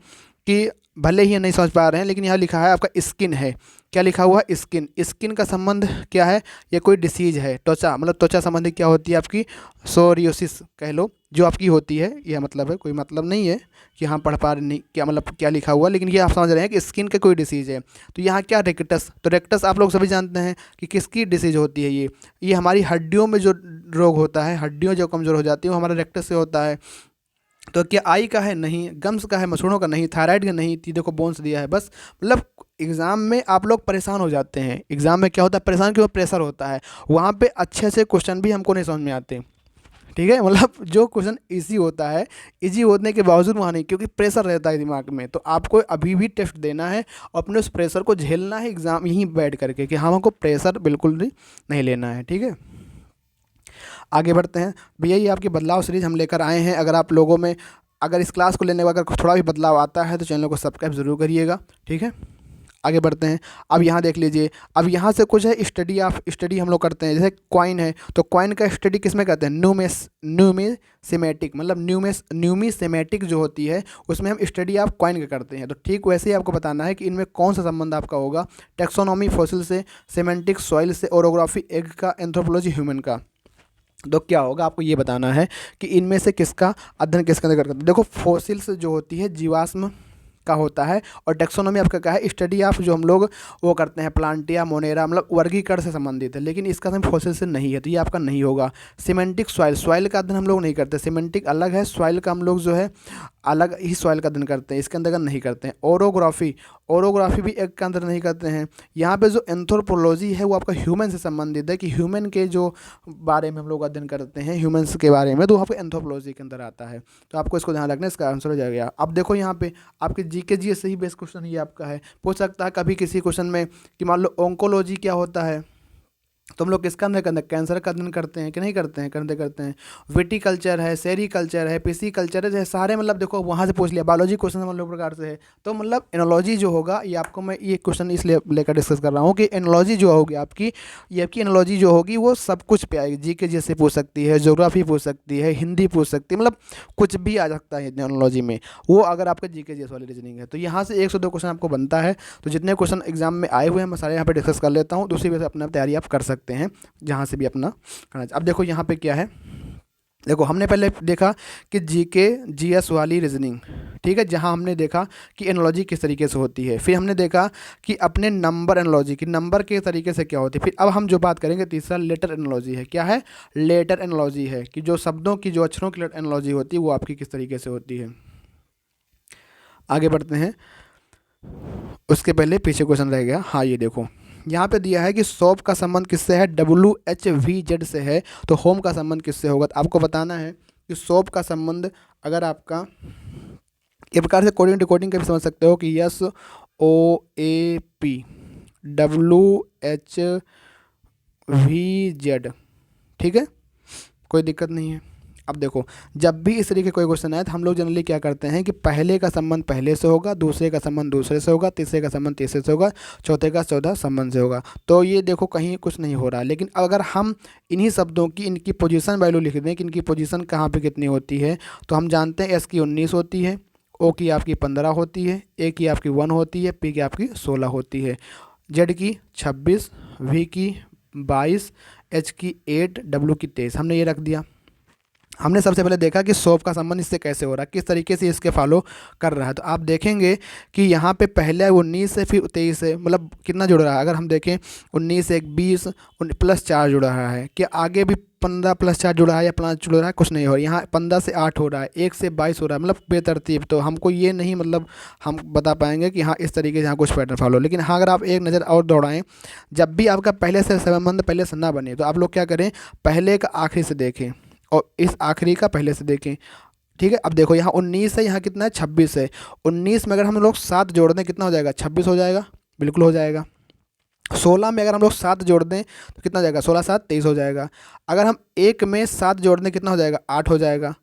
कि भले ही ये नहीं समझ पा रहे हैं, लेकिन यहाँ लिखा है आपका स्किन है। क्या लिखा हुआ है, स्किन। स्किन का संबंध क्या है, ये कोई डिसीज है, त्वचा, मतलब त्वचा संबंधी क्या होती है आपकी, सोरियोसिस कह लो, जो आपकी होती है। यह मतलब है, कोई मतलब नहीं है कि हाँ पढ़ पा रहे नहीं, क्या मतलब क्या लिखा हुआ, लेकिन ये आप समझ रहे हैं कि स्किन का कोई डिसीज़ है। तो यहाँ क्या, रेक्टस, तो रेक्टस आप लोग सभी जानते हैं कि किसकी डिसीज होती है। ये हमारी हड्डियों में जो रोग होता है, हड्डियों जो कमज़ोर हो जाती है, वो हमारा रेक्टस से होता है। तो क्या आई का है, नहीं। गम्स का है, मसूड़ों का नहीं। थायराइड का नहीं। तीधे को बोन्स दिया है, बस। मतलब एग्ज़ाम में आप लोग परेशान हो जाते हैं। एग्ज़ाम में क्या होता है, परेशान क्यों, प्रेशर होता है, वहाँ पे अच्छे से क्वेश्चन भी हमको नहीं समझ में आते। ठीक है, मतलब जो क्वेश्चन इजी होता है, इजी होने के बावजूद वहाँ नहीं, क्योंकि प्रेशर रहता है दिमाग में। तो आपको अभी भी टेस्ट देना है, अपने उस प्रेशर को झेलना है एग्ज़ाम यहीं बैठ करके, कि हाँ हमको प्रेशर बिल्कुल भी नहीं लेना है। ठीक है, आगे बढ़ते हैं। भैया ये आपकी बदलाव सीरीज़ हम लेकर आए हैं। अगर आप लोगों में अगर इस क्लास को लेने के बाद अगर थोड़ा भी बदलाव आता है तो चैनल को सब्सक्राइब ज़रूर करिएगा। ठीक है, आगे बढ़ते हैं। अब यहाँ देख लीजिए, अब यहाँ से कुछ है स्टडी ऑफ, स्टडी हम लोग करते हैं। जैसे कॉइन है, तो कॉइन का स्टडी किस में करते हैं, न्यूमिसेमेटिक, मतलब न्यूमिसेमेटिक जो होती है उसमें हम स्टडी ऑफ कॉइन का करते हैं। तो ठीक वैसे ही आपको बताना है कि इनमें कौन सा संबंध आपका होगा, टेक्सोनॉमी फॉसिल से, सेमेंटिक सॉइल से, ओरोग्राफी एग का, एंथ्रोपोलॉजी ह्यूमन का। तो क्या होगा, आपको ये बताना है कि इनमें से किसका अध्ययन किसके अंदर करते हैं। देखो फॉसिल्स जो होती है जीवाश्म का होता है, और टेक्सोनॉमी आपका क्या है, स्टडी ऑफ जो हम लोग वो करते हैं, प्लांटिया मोनेरा, मतलब वर्गीकरण से संबंधित है, लेकिन इसका हम फॉसिल से नहीं है, तो ये आपका नहीं होगा। सीमेंटिक सॉइल, सॉइल का अध्ययन हम लोग नहीं करते, सीमेंटिक अलग है, सॉइल का हम लोग जो है अलग ही सॉइल का अध्ययन करते हैं, इसके अंदर नहीं करते हैं। ओरोग्राफी, ओरोग्राफी भी एक के अंदर नहीं करते हैं। यहाँ पे जो एंथ्रोपोलॉजी है वो आपका ह्यूमन से संबंधित है, कि ह्यूमन के जो बारे में हम लोग अध्ययन करते हैं, ह्यूमन्स के बारे में, तो वहाँ पे एंथ्रोपोलॉजी के अंदर आता है। तो आपको इसको ध्यान रखना, इसका आंसर हो जाएगा। अब देखो यहाँ पे आपके जीके जीएस से ही बेस्ट क्वेश्चन ये आपका है, पूछ सकता है कभी किसी क्वेश्चन में कि मान लो ओंकोलॉजी क्या होता है, तो हम लोग किसका अध्ययन करते हैं, कैंसर का अध्ययन करते हैं कि नहीं करते हैं, करते हैं। विटिकल्चर है, सेरीकल्चर है, पिसीकल्चर है, सारे मतलब देखो वहाँ से पूछ लिया। बायोलॉजी क्वेश्चन हम लोग प्रकार से है, तो मतलब एनोलॉजी जो होगा ये आपको, मैं ये क्वेश्चन इसलिए लेकर डिस्कस कर रहा हूँ कि एनोलॉजी जो होगी आपकी, ये आपकी एनोलॉजी जो होगी वो सब कुछ पे आएगी। जीके जैसे पूछ सकती है, ज्योग्राफी पूछ सकती है, हिंदी पूछ सकती है, मतलब कुछ भी आ सकता है एनोलॉजी में, वो अगर आपका जीके जैसे वाली रीजनिंग है। तो यहाँ से 1 से 2 क्वेश्चन आपको बनता है। तो जितने क्वेश्चन एग्जाम में आए हुए हैं मैं सारे यहाँ पे डिस्कस कर लेता हूँ, दूसरी वजह से अपना तैयारी आप कर सकते हैं जहाँ से भी अपना करना। अब देखो यहाँ पे क्या है, देखो हमने पहले देखा कि जीके जीएस वाली रीजनिंग, ठीक है, जहाँ हमने देखा कि एनालॉजी किस तरीके से होती है। फिर हमने देखा कि अपने नंबर एनालॉजी की, नंबर के तरीके से क्या होती है। फिर अब हम जो बात करेंगे तीसरा लेटर एनालॉजी है। क्या है, लेटर एनालॉजी है, कि जो शब्दों की, जो अक्षरों की एनालॉजी होती है वो आपकी किस तरीके से होती है। आगे बढ़ते हैं, उसके पहले पीछे क्वेश्चन रह गया। हाँ ये देखो यहाँ पे दिया है कि शॉप का संबंध किससे है, WHVZ से है, तो होम का संबंध किससे होगा। तो आपको बताना है कि शॉप का संबंध अगर आपका एक प्रकार से कोडिंग डिकोडिंग का भी समझ सकते हो कि SOAP WHVZ, ठीक है, कोई दिक्कत नहीं है। अब देखो, जब भी इस तरीके कोई क्वेश्चन आए तो हम लोग जनरली क्या करते हैं कि पहले का संबंध पहले से होगा, दूसरे का संबंध दूसरे से होगा, तीसरे का संबंध तीसरे से होगा, चौथे का चौथा संबंध से होगा। तो ये देखो कहीं कुछ नहीं हो रहा है। लेकिन अगर हम इन्हीं शब्दों की इनकी पोजीशन वैल्यू लिख दें कि इनकी पोजीशन कहाँ पे कितनी होती है, तो हम जानते हैं एस की 19 होती है, ओ की आपकी 15 होती है, ए की आपकी 1 होती है, पी की आपकी 16 होती है, जेड की 26, वी की 22, एच की 8, डब्ल्यू की 23। हमने ये रख दिया। हमने सबसे पहले देखा कि सोप का संबंध इससे कैसे हो रहा है, किस तरीके से इसके फॉलो कर रहा है। तो आप देखेंगे कि यहाँ पे पहले 19 से फिर 23 से, मतलब कितना जुड़ रहा है। अगर हम देखें 19 से 20 प्लस 4 जुड़ रहा है, कि आगे भी 15 प्लस 4 जुड़ा है या 5 जुड़ रहा है, कुछ नहीं हो रहा है। यहाँ 15 से 8 हो रहा है, 1 से 22 हो रहा है, मतलब बेतरतीब। तो हमको ये नहीं, मतलब हम बता पाएंगे कि हाँ इस तरीके से यहाँ कुछ पैटर्न फॉलो। लेकिन हाँ अगर आप एक नज़र और दौड़ाएं, जब भी आपका पहले से संबंध पहले से ना बने तो आप लोग क्या करें, पहले का आखिरी से देखें और इस आखिरी का पहले से देखें। ठीक है, अब देखो यहाँ 19 है, यहाँ कितना है 26 है। 19 में अगर हम लोग 7 जोड़ दें कितना हो जाएगा, 26 हो जाएगा, बिल्कुल हो जाएगा। 16 में अगर हम लोग 7 जोड़ दें तो कितना हो जाएगा, 16 7 23 हो जाएगा। अगर हम 1 में 7 जोड़ दें कितना हो जाएगा, 8 हो जाएगा।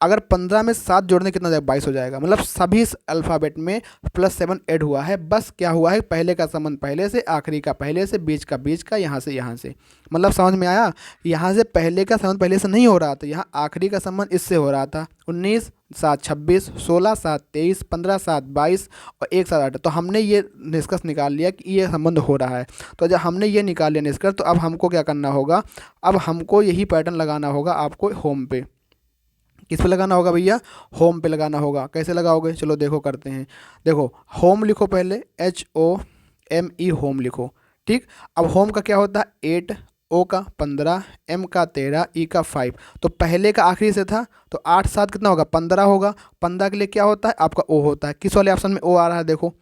अगर 15 में 7 जोड़ने कितना हो जाएगा, 22 हो जाएगा। मतलब सभी अल्फ़ाबेट में +7 ऐड हुआ है। बस क्या हुआ है, पहले का संबंध पहले से, आखिरी का पहले से, बीच का बीच का, यहाँ से यहाँ से। मतलब समझ में आया, यहाँ से पहले का संबंध पहले से नहीं हो रहा था, यहाँ आखिरी का संबंध इससे हो रहा था। 19 7 26, 16 7 23, 15 7 22 और 1 7 8। तो हमने ये निष्कर्ष निकाल लिया कि ये संबंध हो रहा है। तो जब हमने ये निकाल लिया निष्कर्ष, तो अब हमको क्या करना होगा, अब हमको यही पैटर्न लगाना होगा आपको होम पे। किस पे लगाना होगा भैया, होम पे लगाना होगा। कैसे लगाओगे, चलो देखो करते हैं। देखो होम लिखो पहले, HOME होम लिखो। ठीक, अब होम का क्या होता है 8, ओ का 15, एम का 13, ई का 5। तो पहले का आखिरी से था तो 8 7 कितना होगा, 15 होगा। 15 के लिए क्या होता है आपका ओ होता है। किस वाले ऑप्शन में ओ आ रहा है, देखो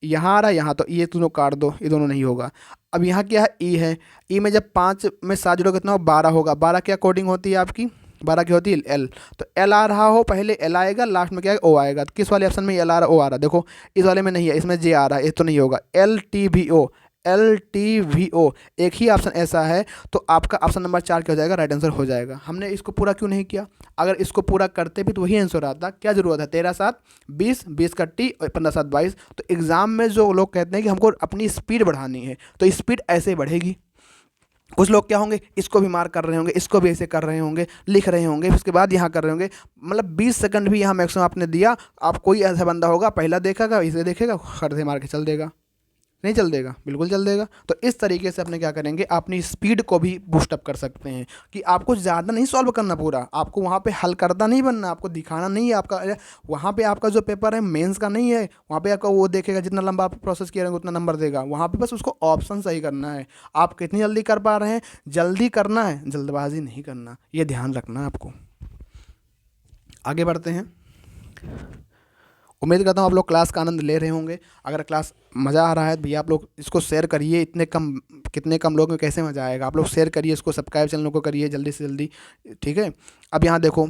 यहाँ आ रहा है, यहाँ, तो ये दोनों काट दो, ये दोनों नहीं होगा। अब यहाँ क्या है ई है, ई में जब 5 में 7 जोड़ो कितना हो, 12 होगा। 12 क्या कोडिंग होती है आपकी, 12 की होती है एल। तो एल आ रहा हो, पहले एल आएगा, लास्ट में क्या है ओ आएगा। तो किस वाले ऑप्शन में एल आ रहा है, ओ आ रहा है। देखो इस वाले में नहीं है, इसमें जे आ रहा है, ये तो नहीं होगा। LTVO, LTVO एक ही ऑप्शन ऐसा है। तो आपका ऑप्शन नंबर 4 क्या हो जाएगा, राइट आंसर हो जाएगा। हमने इसको पूरा क्यों नहीं किया, अगर इसको पूरा करते भी तो वही आंसर आता। क्या जरूरत है, 13 7 20, 20 का टी और 15 7 22। तो एग्जाम में जो लोग कहते हैं कि हमको अपनी स्पीड बढ़ानी है, तो स्पीड ऐसे बढ़ेगी। कुछ लोग क्या होंगे, इसको भी मार्क कर रहे होंगे, इसको भी ऐसे कर रहे होंगे, लिख रहे होंगे, उसके बाद यहाँ कर रहे होंगे। मतलब 20 सेकंड भी यहाँ मैक्सिमम आपने दिया। आप कोई ऐसा बंदा होगा पहला देखेगा, इसे देखेगा, खड़ से मार के चल देगा, नहीं चल देगा, बिल्कुल चल देगा। तो इस तरीके से अपने क्या करेंगे, अपनी स्पीड को भी बूस्टअप कर सकते हैं। कि आपको ज़्यादा नहीं सॉल्व करना पूरा, आपको वहाँ पे हल करता नहीं बनना, आपको दिखाना नहीं है आपका। वहाँ पे आपका जो पेपर है मेंस का नहीं है, वहाँ पे आपका वो देखेगा जितना लंबा आप प्रोसेस किए रहेंगे उतना नंबर देगा। वहाँ पे बस उसको ऑप्शन सही करना है। आप कितनी जल्दी कर पा रहे हैं, जल्दी करना है, जल्दबाजी नहीं करना, ये ध्यान रखना है आपको। आगे बढ़ते हैं। उम्मीद करता हूँ आप लोग क्लास का आनंद ले रहे होंगे। अगर क्लास मज़ा आ रहा है तो भैया आप लोग इसको शेयर करिए। इतने कम, कितने कम लोग में कैसे मज़ा आएगा। आप लोग शेयर करिए इसको, सब्सक्राइब चैनल को करिए जल्दी से जल्दी। ठीक है, अब यहाँ देखो,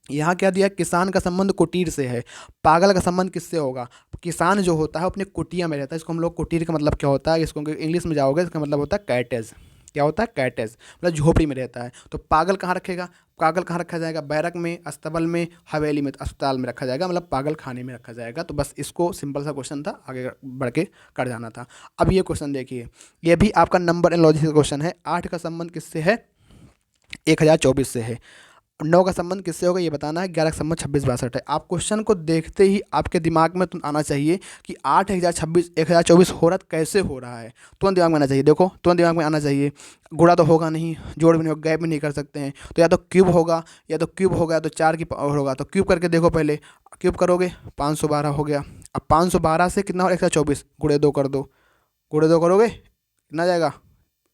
यहाँ क्या दिया, किसान का संबंध कुटीर से है। पागल का संबंध किससे होगा, किसान जो होता है अपने कुटिया में रहता है। इसको हम लोग, कुटीर का मतलब क्या होता है, इसको इंग्लिश में जाओगे इसका मतलब होता है कैटेज। क्या होता है, कैटेज, मतलब झोपड़ी में रहता है। तो पागल कहाँ रखेगा, पागल कहाँ रखा जाएगा, बैरक में, अस्तबल में, हवेली में, अस्पताल में रखा जाएगा, मतलब पागल खाने में रखा जाएगा। तो बस इसको सिंपल सा क्वेश्चन था, आगे बढ़ के कर जाना था। अब ये क्वेश्चन देखिए, ये भी आपका नंबर एंड लॉजिक का क्वेश्चन है। 8 का संबंध किससे है, 1024 से है। 9 का संबंध किससे होगा ये बताना है। 11 का संबंध 26 62 है। आप क्वेश्चन को देखते ही आपके दिमाग में आना चाहिए कि 8026 1024 हो रहा, कैसे हो रहा है, तुरंत दिमाग में आना चाहिए। देखो तुरंत दिमाग में आना चाहिए। गुणा तो होगा नहीं, जोड़ भी नहीं होगा, गैप भी नहीं कर सकते हैं। तो या तो क्यूब होगा, या तो क्यूब होगा, तो 4 की पावर होगा। तो क्यूब करके देखो, पहले क्यूब करोगे 512 हो गया। अब 512 से कितना हो, 124, गुणे 2 कर दो, गुणे 2 करोगे कितना जाएगा,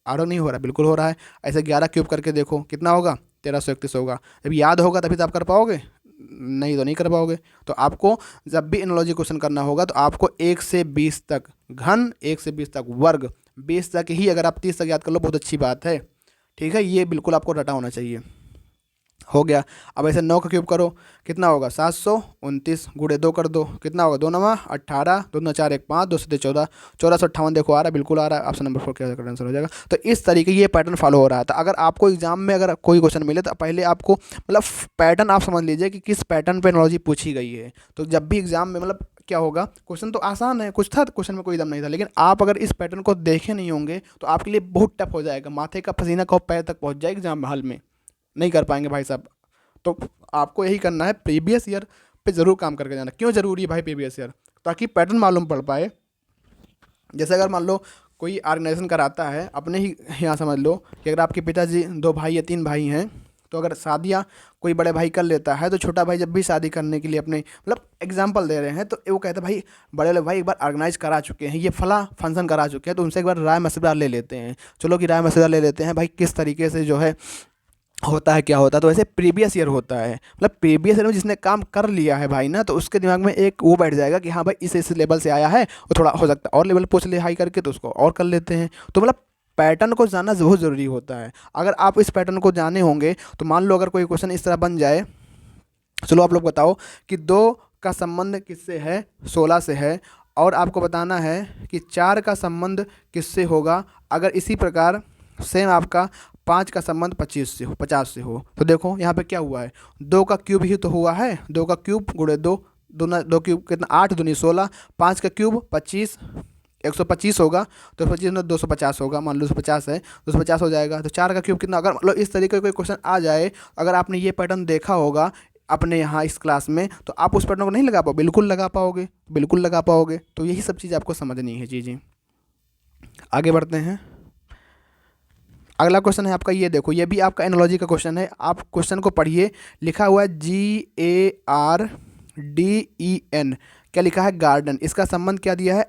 आरो नहीं हो रहा, बिल्कुल हो रहा है। ऐसे 11 क्यूब करके देखो कितना होगा, 1331 होगा। जब याद होगा तभी तो आप कर पाओगे, नहीं तो नहीं कर पाओगे। तो आपको जब भी एनालॉजी क्वेश्चन करना होगा तो आपको 1 से 20 तक घन, 1 से 20 तक वर्ग, 20 तक ही अगर आप 30 तक याद कर लो बहुत अच्छी बात है। ठीक है, ये बिल्कुल आपको रटा होना चाहिए। हो गया। अब ऐसे 9 का क्यूब करो, कितना होगा 729, गुणे 2 कर दो, कितना होगा 2 9 18, 2 9 4 1 5, 2 7 14, 1458 देखो आ रहा है, बिल्कुल आ रहा है। ऑप्शन नंबर 4 क्या आंसर हो जाएगा। तो इस तरीके ये पैटर्न फॉलो हो रहा था। अगर आपको एग्जाम में अगर कोई क्वेश्चन मिले तो पहले आपको मतलब पैटर्न आप समझ लीजिए कि किस पैटर्न पे एनालॉजी पूछी गई है। तो जब भी एग्जाम में मतलब क्या होगा, क्वेश्चन तो आसान है, कुछ था क्वेश्चन में कोई दम नहीं था, लेकिन आप अगर इस पैटर्न को देखे नहीं होंगे तो आपके लिए बहुत टफ हो जाएगा, माथे का पसीना कब पैर तक पहुंच जाए एग्जाम हॉल में, नहीं कर पाएंगे भाई साहब। तो आपको यही करना है, प्रीवियस ईयर पे ज़रूर काम करके जाना। क्यों ज़रूरी है भाई प्रीवियस ईयर, ताकि पैटर्न मालूम पड़ पाए। जैसे अगर मान लो कोई ऑर्गेनाइजेशन कराता है, अपने ही यहाँ समझ लो कि अगर आपके पिताजी 2 भाई या 3 भाई हैं, तो अगर शादियाँ कोई बड़े भाई कर लेता है, तो छोटा भाई जब भी शादी करने के लिए अपने मतलब एग्जाम्पल दे रहे हैं, तो वो कहता है भाई बड़े वाले भाई एक बार ऑर्गेनाइज करा चुके हैं, ये फला फंक्शन करा चुके हैं, तो उनसे एक बार राय मशवरा ले लेते हैं। चलो कि राय मशवरा ले लेते हैं भाई किस तरीके से जो है होता है, क्या होता है। तो ऐसे प्रीवियस ईयर होता है, मतलब प्रीवियस ईयर में जिसने काम कर लिया है भाई ना, तो उसके दिमाग में एक वो बैठ जाएगा कि हाँ भाई इस लेवल से आया है, और थोड़ा हो सकता है और लेवल पूछ ले हाई करके, तो उसको और कर लेते हैं। तो मतलब पैटर्न को जानना बहुत ज़रूरी होता है। अगर आप इस पैटर्न को जाने होंगे तो मान लो अगर कोई क्वेश्चन इस तरह बन जाए, चलो आप लोग बताओ कि 2 का संबंध किससे है, 16 से है, और आपको बताना है कि 4 का संबंध किससे होगा अगर इसी प्रकार सेम आपका 5 का संबंध 50 से हो। तो देखो यहाँ पे क्या हुआ है, 2 का क्यूब ही तो हुआ है, 2 का क्यूब गुणे 2, 2 क्यूब कितना 8 दूनी 16, 5 का क्यूब 25, 125 होगा, तो 25 में 250 होगा, मान लो 250 है, 250 हो जाएगा। तो 4 का क्यूब कितना, अगर मतलब इस तरीके का कोई क्वेश्चन आ जाए, अगर आपने ये पैटर्न देखा होगा अपने यहाँ इस क्लास में, तो आप उस पैटर्न को नहीं लगा पाओ, बिल्कुल लगा पाओगे, बिल्कुल लगा पाओगे। तो यही सब चीज़ आपको समझनी है। जी जी, आगे बढ़ते हैं। अगला क्वेश्चन है आपका, ये देखो, ये भी आपका एनालॉजी का क्वेश्चन है। आप क्वेश्चन को पढ़िए, लिखा हुआ है GARDEN, क्या लिखा है गार्डन, इसका संबंध क्या दिया है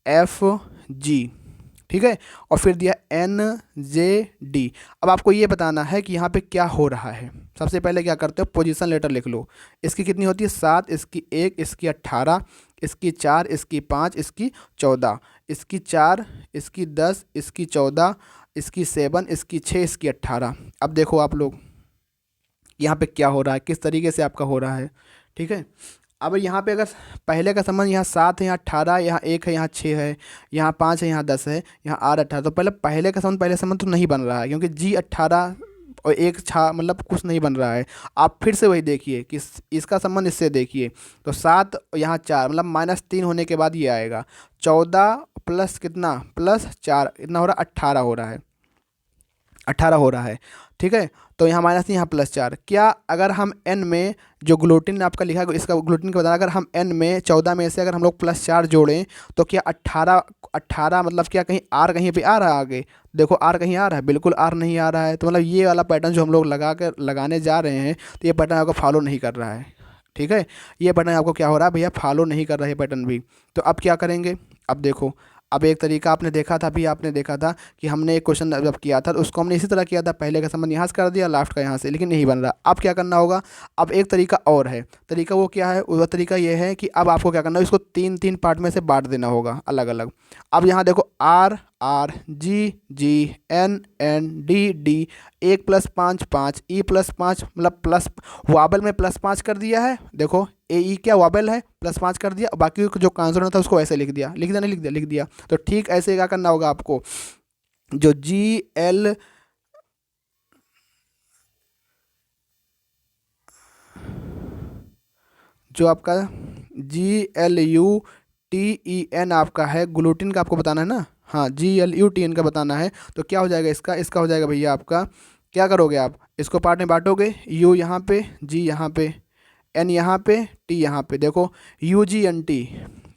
RFG, ठीक है, और फिर दिया NJD। अब आपको ये बताना है कि यहाँ पे क्या हो रहा है। सबसे पहले क्या करते हो, पोजीशन लेटर लिख लो। इसकी कितनी होती है 7, इसकी 1, इसकी 18, इसकी 4, इसकी 5, इसकी 14, इसकी 4, इसकी 10, इसकी 14, इसकी 7, इसकी 6, इसकी 18। अब देखो आप लोग यहाँ पे क्या हो रहा है, किस तरीके से आपका हो रहा है, ठीक है। अब यहाँ पे अगर पहले का संबंध यहाँ 7 है, यहाँ 18, यहाँ 1 है, यहाँ 6 है, यहाँ 5 है, यहाँ 10 है, यहाँ 8 18, तो पहले का संबंध पहले संबंध तो नहीं बन रहा है, क्योंकि G18 और 1 छा मतलब कुछ नहीं बन रहा है। आप फिर से वही देखिए कि इसका संबंध इससे देखिए, तो 7 यहाँ 4 मतलब -3 होने के बाद ये आएगा, 14 प्लस कितना +4 इतना हो रहा है, 18 हो रहा है, 18 हो रहा है, ठीक है। तो यहाँ -3 यहाँ +4, क्या अगर हम n में जो ग्लूटिन आपका लिखा है इसका ग्लूटिन का बताना, अगर हम n में 14 में से अगर हम लोग +4 जोड़ें तो क्या 18 मतलब क्या कहीं r कहीं पे आ रहा है आगे, देखो r कहीं आ रहा है, बिल्कुल r नहीं आ रहा है। तो मतलब ये वाला पैटर्न जो हम लोग लगाने जा रहे हैं, तो ये पैटर्न आपको फॉलो नहीं कर रहा है, ठीक है। ये पैटर्न आपको क्या हो रहा है भैया, फॉलो नहीं कर रहा है पैटर्न भी। तो अब क्या करेंगे, अब देखो, अब एक तरीका आपने देखा था, अभी आपने देखा था कि हमने एक क्वेश्चन जब किया था तो उसको हमने इसी तरह किया था, पहले का संबंध यहाँ से कर दिया, लास्ट का यहाँ से, लेकिन नहीं बन रहा। अब क्या करना होगा, अब एक तरीका और है, तरीका वो क्या है, वो तरीका ये है कि अब आपको क्या करना है, इसको 3 पार्ट में से बांट देना होगा अलग अलग। अब यहाँ देखो RRGGNNDD 1 + 5 5 E + 5 मतलब प्लस वाबल में +5 कर दिया है, देखो AE क्या वाबल है, +5 कर दिया, बाकी जो आंसर था उसको ऐसे लिख दिया, लिख दिया नहीं लिख दिया। तो ठीक ऐसे क्या करना होगा आपको, जो GL जो आपका GLUTEN आपका है, ग्लूटिन का आपको बताना है ना, हाँ GLUTEN का बताना है। तो क्या हो जाएगा इसका हो जाएगा भैया आपका, क्या करोगे आप, इसको पार्ट में बांटोगे, U यहाँ पे, G यहाँ पे, N यहाँ पे, T यहाँ पे, देखो UGNT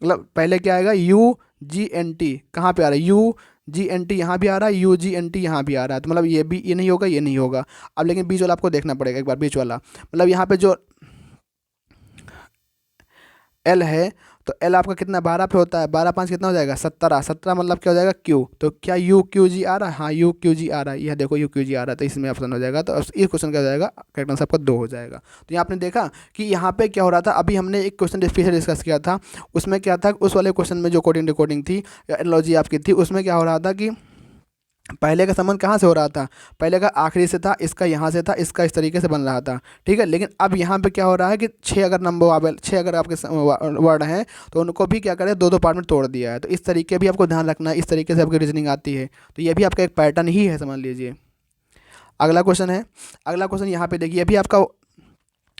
मतलब पहले क्या आएगा UGNT, कहाँ पे आ रहा है UGNT, यहाँ भी आ रहा है UGNT, यहाँ भी आ रहा है, तो मतलब ये नहीं होगा, ये नहीं होगा। अब लेकिन बीच वाला आपको देखना पड़ेगा एक बार, बीच वाला मतलब यहाँ पे जो L है, तो L आपका कितना 12 पे होता है, 12 5 कितना हो जाएगा 17, 17 मतलब क्या हो जाएगा Q, तो क्या UQG आ रहा है, हाँ UQG आ रहा है, यह देखो UQG आ रहा है, तो इसमें ऑप्शन हो जाएगा। तो इस क्वेश्चन का हो जाएगा करेक्ट आंसर आपका 2 हो जाएगा। तो यहाँ आपने देखा कि यहाँ पे क्या हो रहा था, अभी हमने एक क्वेश्चन फिर डिस्कस किया था, उसमें क्या था, उस वाले क्वेश्चन में जो कोडिंग रिकॉर्डिंग थी या एनालॉजी आपकी थी, उसमें क्या हो रहा था कि पहले का संबंध कहाँ से हो रहा था, पहले का आखिरी से था, इसका यहाँ से था, इसका इस तरीके से बन रहा था, ठीक है। लेकिन अब यहाँ पे क्या हो रहा है कि 6 अगर नंबर वाबल 6 अगर आपके वर्ड हैं तो उनको भी क्या करें, दो दो पार्ट में तोड़ दिया है। तो इस तरीके भी आपको ध्यान रखना है, इस तरीके से आपकी रीजनिंग आती है। तो ये भी आपका एक पैटर्न ही है, समझ लीजिए। अगला क्वेश्चन है, अगला क्वेश्चन यहाँ पे देखिए, अभी आपका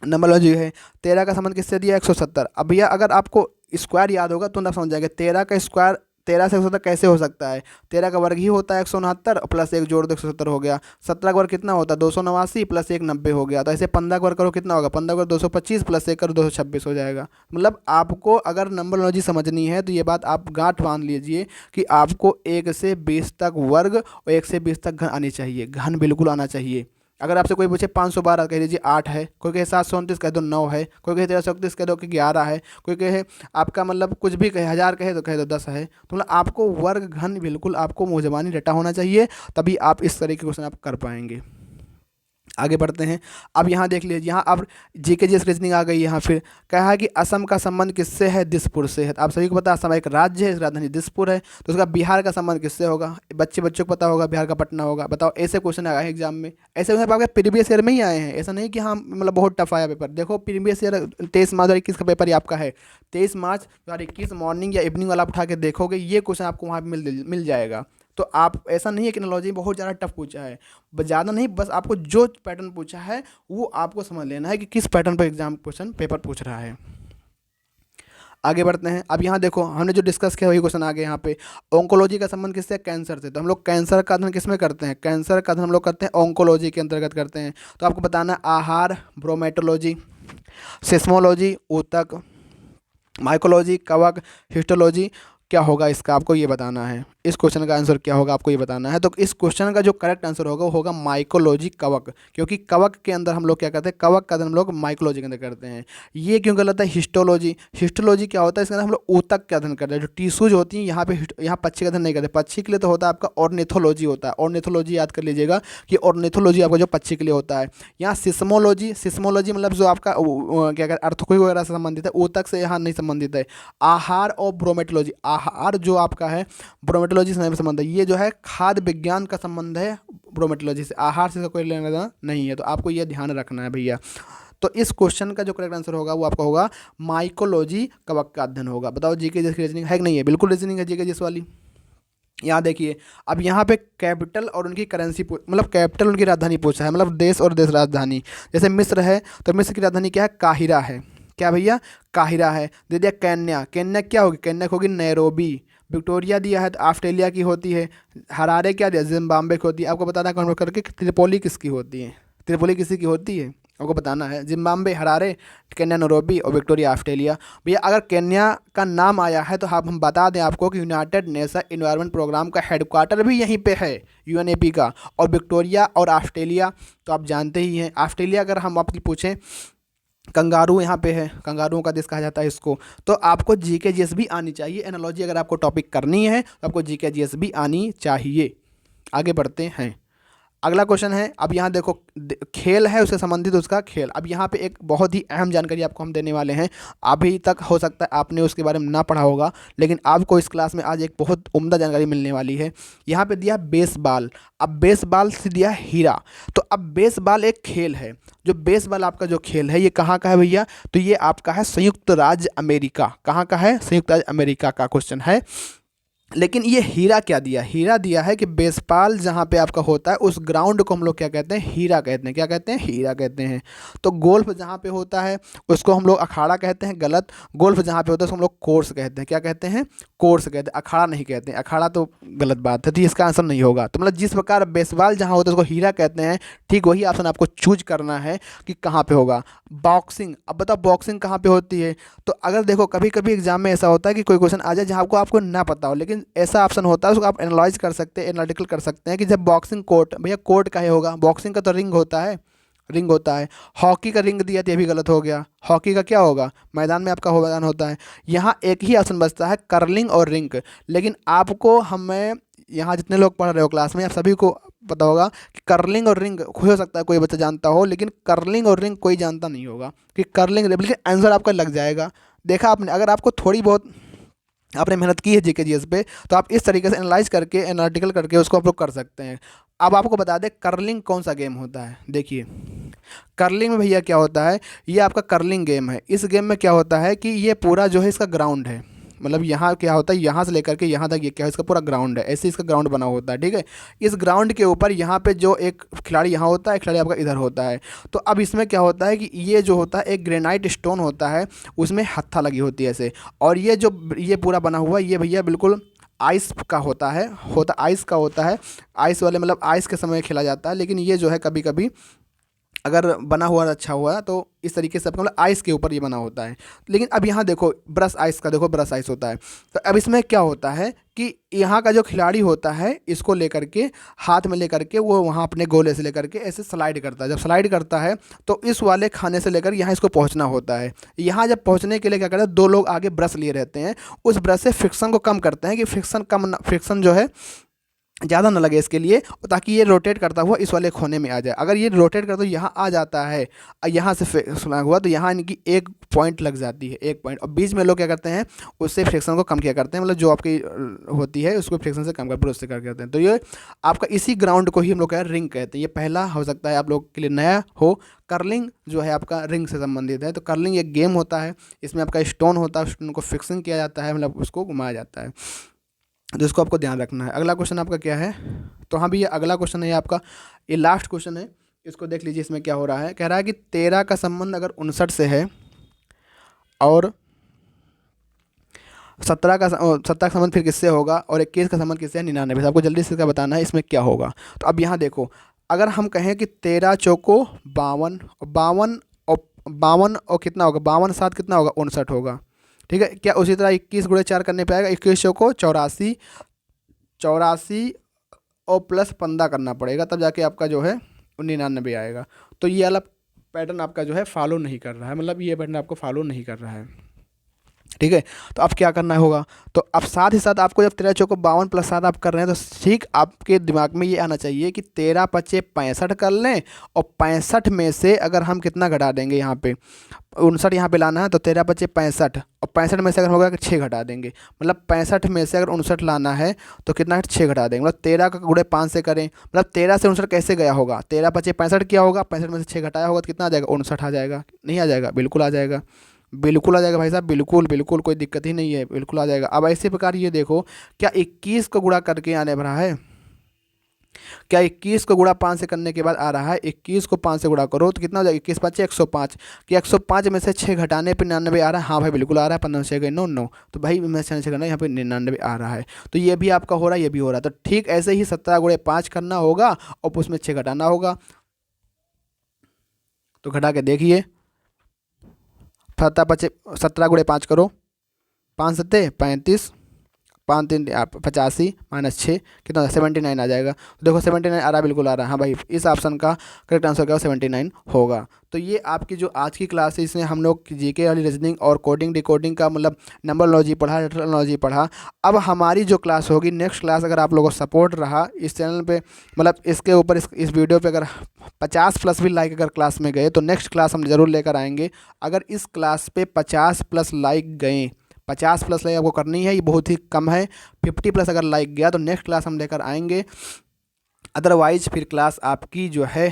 नंबर जो है 13 का संबंध किससे दिया, 170। अब भैया अगर आपको स्क्वायर याद होगा तो ना समझ जाएंगे, 13 का स्क्वायर 13 से 170 कैसे हो सकता है, 13 का वर्ग ही होता है 169 प्लस एक जोड़ दो 170 हो गया। 17 का वर्ग कितना होता है, 289 प्लस एक 90 हो गया। तो ऐसे 15 का वर्ग करो कितना होगा, 15 का वर्ग 225 प्लस एक करो 226 हो जाएगा। मतलब आपको अगर नंबरोलॉजी समझनी है तो ये बात आप गांठ बांध लीजिए कि आपको 1 से 20 तक वर्ग और 1 से 20 तक घन आनी चाहिए, घन बिल्कुल आना चाहिए। अगर आपसे कोई पूछे 512 कह दीजिए 8 है, कोई कहे 729 कह दो 9 है, कोई कहे 1331 कह दो कि 11 है, कोई कहे आपका मतलब कुछ भी कहे 1000 कहे तो कह दो 10 है। तो मतलब आपको वर्ग घन बिल्कुल आपको मुँह ज़बानी रटा होना चाहिए, तभी आप इस तरह के क्वेश्चन आप कर पाएंगे। आगे बढ़ते हैं। अब यहाँ देख लीजिए, यहाँ अब जीके जीएस रीजनिंग आ गई। यहाँ फिर कहा है कि असम का संबंध किससे है, दिसपुर से है। तो आप सभी को पता है असम एक राज्य है, इसकी राजधानी दिसपुर है। तो उसका बिहार का संबंध किससे होगा, बच्चों को पता होगा, बिहार का पटना होगा। बताओ, ऐसे क्वेश्चन आए हैं एग्जाम में, ऐसे क्वेश्चन आपके प्रीवियस ईयर में ही आए हैं, ऐसा नहीं कि हाँ मतलब बहुत टफ आया पेपर। देखो प्रीवियस ईयर 23 मार्च 2021 का पेपर ही आपका है, 23 मार्च 2021 मॉर्निंग या इवनिंग वाला आप उठा के देखोगे, ये क्वेश्चन आपको वहाँ पे मिल जाएगा। तो आप ऐसा नहीं है कि एनालॉजी बहुत ज़्यादा टफ पूछा है, ज़्यादा नहीं, बस आपको जो पैटर्न पूछा है वो आपको समझ लेना है कि किस पैटर्न पर एग्जाम क्वेश्चन पेपर पूछ रहा है। आगे बढ़ते हैं। अब यहाँ देखो, हमने जो डिस्कस किया वही क्वेश्चन आ गया यहाँ पे। ऑन्कोलॉजी का संबंध किससे, कैंसर से। तो हम लोग कैंसर का अध्ययन किस में करते हैं, कैंसर का अध्ययन हम लोग करते हैं ऑन्कोलॉजी के अंतर्गत करते हैं। तो आपको बताना है आहार, ब्रोमेटोलॉजी, सिस्मोलॉजी ऊतक, माइकोलॉजी कवक, हिस्टोलॉजी क्या होगा इसका, आपको ये बताना है। इस क्वेश्चन का आंसर क्या होगा आपको ये बताना है। तो इस क्वेश्चन का जो करेक्ट आंसर होगा वो होगा माइकोलॉजी कवक, क्योंकि कवक के अंदर हम लोग क्या करते हैं, कवक का अध्ययन हम लोग माइकोलॉजी के अंदर करते हैं। ये क्यों गलत है, हिस्टोलॉजी। हिस्टोलॉजी क्या होता है, इसके अंदर हम लोग ऊतक का अध्ययन करते हैं, जो टिश्यूज होती हैं। यहाँ पे यहाँ पक्षी का अध्ययन नहीं करते, पक्षी के लिए तो होता है आपका ऑर्निथोलॉजी होता है। ऑर्निथोलॉजी याद कर लीजिएगा कि ऑर्निथोलॉजी आपका जो पक्षी के लिए होता है। यहाँ सिस्मोलॉजी, सिस्मोलॉजी मतलब जो आपका क्या कहते हैं अर्थक्वेक वगैरह से संबंधित है, ऊतक से यहाँ नहीं संबंधित है। आहार और ब्रोमेटोलॉजी, आहार जो आपका है ब्रोमेटोलॉजी से संबंध है, ये जो है खाद्य विज्ञान का संबंध है ब्रोमेटोलॉजी से, आहार से कोई लेना देना नहीं है। तो आपको ये ध्यान रखना है भैया। तो इस क्वेश्चन का जो करेक्ट आंसर होगा वो आपका होगा माइकोलॉजी कवक का अध्ययन होगा। बताओ जीके जिस रीजनिंग है कि नहीं है, बिल्कुल रीजनिंग है जीके जिस वाली। यहाँ देखिए, अब यहाँ पे कैपिटल और उनकी करेंसी मतलब कैपिटल उनकी राजधानी पूछा है, मतलब देश और देश राजधानी। जैसे मिस्र है तो मिस्र की राजधानी क्या है, काहिरा है। क्या भैया, काहिरा है। दे दिया केन्या, केन्या क्या होगी, केन्या होगी नैरोबी। विक्टोरिया दिया है तो ऑस्ट्रेलिया की होती है। हरारे क्या दिया, जिम्बाब्वे की होती है। आपको बताना कन्वर्ट करके त्रिपोली किसकी होती है, त्रिपोली किसी की होती है आपको बताना है। जिम्बाब्वे हरारे, केन्या नैरोबी और विक्टोरिया ऑस्ट्रेलिया। भैया अगर केन्या का नाम आया है तो हम बता दें आपको कि यूनाइटेड नेशन इन्वायरमेंट प्रोग्राम का हेडक्वार्टर भी यहीं पे है, यूएनईपी का। और विक्टोरिया और ऑस्ट्रेलिया तो आप जानते ही हैं। ऑस्ट्रेलिया अगर हम आपसे पूछें, कंगारू यहाँ पे है, कंगारुओं का देश कहा जाता है इसको। तो आपको जीके जीएस भी आनी चाहिए, एनालॉजी अगर आपको टॉपिक करनी है तो आपको जीके जीएस भी आनी चाहिए। आगे बढ़ते हैं। अगला क्वेश्चन है, अब यहाँ देखो खेल है, उससे संबंधित उसका खेल। अब यहाँ पे एक बहुत ही अहम जानकारी आपको हम देने वाले हैं। अभी तक हो सकता है आपने उसके बारे में ना पढ़ा होगा, लेकिन आपको इस क्लास में आज एक बहुत उम्दा जानकारी मिलने वाली है। यहाँ पे दिया बेसबॉल, अब बेसबॉल से दिया हीरा। तो अब बेसबॉल एक खेल है, जो बेसबॉल आपका जो खेल है ये कहाँ का है भैया, तो ये आपका है संयुक्त राज्य अमेरिका। कहाँ का है, संयुक्त राज्य अमेरिका का क्वेश्चन है। लेकिन ये हीरा क्या दिया, हीरा दिया है कि बेसबॉल जहाँ पे आपका होता है उस ग्राउंड को हम लोग क्या कहते हैं, हीरा कहते हैं। क्या कहते हैं, हीरा कहते हैं। तो गोल्फ जहाँ पे होता है उसको हम लोग अखाड़ा कहते हैं, गलत। गोल्फ जहाँ पे होता है उसको हम लोग कोर्स कहते हैं। क्या कहते हैं, कोर्स कहते हैं, अखाड़ा नहीं कहते हैं। अखाड़ा तो गलत बात है, तो इसका आंसर नहीं होगा। तो मतलब जिस प्रकार बेसबॉल जहाँ होता है उसको हीरा कहते हैं, ठीक वही ऑप्शन आपको चूज करना है कि कहाँ पे होगा। बॉक्सिंग, अब बताओ बॉक्सिंग कहाँ पे होती है। तो अगर देखो कभी कभी एग्जाम में ऐसा होता है कि कोई क्वेश्चन आ जाए जहाँ आपको ना पता हो, लेकिन ऐसा ऑप्शन होता है उसको आप एनालाइज कर सकते हैं, एनालिटिकल कर सकते हैं कि जब बॉक्सिंग कोर्ट, भैया कोर्ट का ही होगा, बॉक्सिंग का तो रिंग होता है, रिंग होता है। हॉकी का रिंग दिया तो ये भी गलत हो गया। हॉकी का क्या होगा, मैदान में आपका मैदान होता है। यहाँ एक ही ऑप्शन बचता है कर्लिंग और रिंग। लेकिन आपको, हमें यहाँ जितने लोग पढ़ रहे हो क्लास में आप सभी को पता होगा कि कर्लिंग और रिंग हो सकता है कोई बच्चा जानता हो, लेकिन कर्लिंग और रिंग कोई जानता नहीं होगा कि कर्लिंग, लेकिन आंसर आपका लग जाएगा। देखा आपने, अगर आपको थोड़ी बहुत आपने मेहनत की है जीके जीएस पे, तो आप इस तरीके से एनालाइज करके एनालिटिकल करके उसको आप लोग कर सकते हैं। अब आपको बता दें कर्लिंग कौन सा गेम होता है। देखिए कर्लिंग में भैया क्या होता है, ये आपका कर्लिंग गेम है। इस गेम में क्या होता है कि ये पूरा जो है इसका ग्राउंड है, मतलब यहाँ क्या होता है, यहाँ से लेकर के यहाँ तक ये क्या है, इसका पूरा ग्राउंड है, ऐसे इसका ग्राउंड बना होता है, ठीक है। इस ग्राउंड के ऊपर यहाँ पे जो एक खिलाड़ी यहाँ होता है, एक खिलाड़ी आपका इधर होता है। तो अब इसमें क्या होता है कि ये जो होता है एक ग्रेनाइट स्टोन होता है, उसमें हत्था लगी होती है ऐसे। और ये जो ये पूरा बना हुआ ये भैया बिल्कुल आइस का होता आइस का होता है। आइस वाले मतलब आइस के समय खेला जाता है, लेकिन ये जो है कभी कभी अगर बना हुआ अच्छा हुआ तो इस तरीके से आपका मतलब आइस के ऊपर ये बना होता है। लेकिन अब यहाँ देखो ब्रश आइस का, देखो ब्रश आइस होता है। तो अब इसमें क्या होता है कि यहाँ का जो खिलाड़ी होता है इसको लेकर के हाथ में लेकर के वो वहाँ अपने गोले से लेकर के ऐसे स्लाइड करता है। जब स्लाइड करता है तो इस वाले खाने से लेकर यहाँ इसको पहुँचना होता है। यहाँ जब पहुँचने के लिए क्या करते हैं, दो लोग आगे ब्रश लिए रहते हैं, उस ब्रश से फ्रिक्शन को कम करते हैं कि फ्रिक्शन जो है ज़्यादा ना लगे इसके लिए, ताकि ये रोटेट करता हुआ इस वाले कोने में आ जाए। अगर ये रोटेट करता हुआ यहाँ आ जाता है, यहाँ से सुना हुआ तो यहाँ इनकी एक पॉइंट लग जाती है, एक पॉइंट। और बीच में लोग क्या करते हैं, उससे फ्रिक्शन को कम किया करते हैं, मतलब जो आपकी होती है उसको फ्रिक्शन से कम कर ब्रश से करते हैं। तो ये आपका इसी ग्राउंड को ही हम लोग क्या रिंग कहते हैं। ये पहला हो सकता है आप लोग के लिए नया हो, कर्लिंग जो है आपका रिंग से संबंधित है। तो कर्लिंग एक गेम होता है, इसमें आपका स्टोन होता है, स्टोन को फिक्सिंग किया जाता है, मतलब उसको घुमाया जाता है। तो इसको आपको ध्यान रखना है। अगला क्वेश्चन आपका क्या है, तो हाँ भी ये अगला क्वेश्चन है आपका, ये लास्ट क्वेश्चन है। इसको देख लीजिए, इसमें क्या हो रहा है। कह रहा है कि 13 का संबंध अगर 59 से है और 17 का संबंध फिर किससे होगा, और 21 का संबंध किससे है, 99 से। आपको जल्दी से इसका बताना है इसमें क्या होगा। तो अब यहाँ देखो, अगर हम कहें कि 13 चौको 52 और 52 और कितना होगा, 52 7 कितना होगा, 59 होगा, ठीक है। क्या उसी तरह 21 गुणे 4 करने पे आएगा, 21 चौको 84, 84 और प्लस 15 करना पड़ेगा, तब जाके आपका जो है 99 आएगा। तो ये वाला पैटर्न आपका जो है फॉलो नहीं कर रहा है, मतलब ये पैटर्न आपको फॉलो नहीं कर रहा है, ठीक है। तो अब क्या करना होगा, तो अब साथ ही साथ आपको जब 13 चौको 52 प्लस 7 आप कर रहे हैं, तो ठीक आपके दिमाग में ये आना चाहिए कि 13 पचे 65 कर लें, और 65 में से अगर हम कितना घटा देंगे, यहाँ पे 59 यहाँ पे लाना है, तो 13 पचे 65, और 65 में से अगर होगा कि 6 घटा देंगे, मतलब 65 में से अगर 59 लाना है तो कितना है, 6 घटा देंगे। मतलब 13 का गुणे 5 से करें, मतलब 13 से 59 कैसे गया होगा, 13 पचे 65 क्या होगा, 65 में से 6 घटाया होगा तो कितना आ जाएगा, 59 आ जाएगा। नहीं आ जाएगा, बिल्कुल आ जाएगा, बिल्कुल आ जाएगा भाई साहब, बिल्कुल बिल्कुल कोई दिक्कत ही नहीं है, बिल्कुल आ जाएगा। अब ऐसे प्रकार ये देखो, क्या 21 को गुणा करके आने भरा है, क्या 21 को गुणा 5 से करने के बाद आ रहा है, 21 को 5 से गुणा करो तो कितना हो जाएगा, 21 5 105, कि 105 में से 6 घटाने पे 99 आ रहा है। हाँ भाई बिल्कुल आ रहा है, 15 6 गए 9 9, तो भाई मैं 6 करना, यहाँ पे 99 आ रहा है। तो ये भी आपका हो रहा है, ये भी हो रहा है। तो ठीक ऐसे ही 17 गुणे 5 करना होगा और उसमें 6 घटाना होगा। तो घटा के देखिए, 17 गुणे 5 करो, 5 सत्ते 35, 5 3 85 माइनस 6 कितना, 79 आ जाएगा। तो देखो 79 आ रहा है, बिल्कुल आ रहा है। हाँ भाई, इस ऑप्शन का करेक्ट आंसर क्या 79 होगा। तो ये आपकी जो आज की क्लास है, इसमें हम लोग जीके वाली रीजनिंग और कोडिंग डिकोडिंग का मतलब नंबरलॉजी पढ़ा, लेटरलॉजी पढ़ा। अब हमारी जो क्लास होगी, नेक्स्ट क्लास, अगर आप लोगों को सपोर्ट रहा इस चैनल पे, मतलब इसके ऊपर इस वीडियो पे अगर 50 प्लस भी लाइक अगर क्लास में गए, तो नेक्स्ट क्लास हम ज़रूर लेकर आएंगे। अगर इस क्लास पे 50 प्लस लाइक गए, 50 प्लस लाइक आपको करनी है, ये बहुत ही कम है। 50 प्लस अगर लाइक गया तो नेक्स्ट क्लास हम लेकर आएंगे। अदरवाइज फिर क्लास आपकी जो है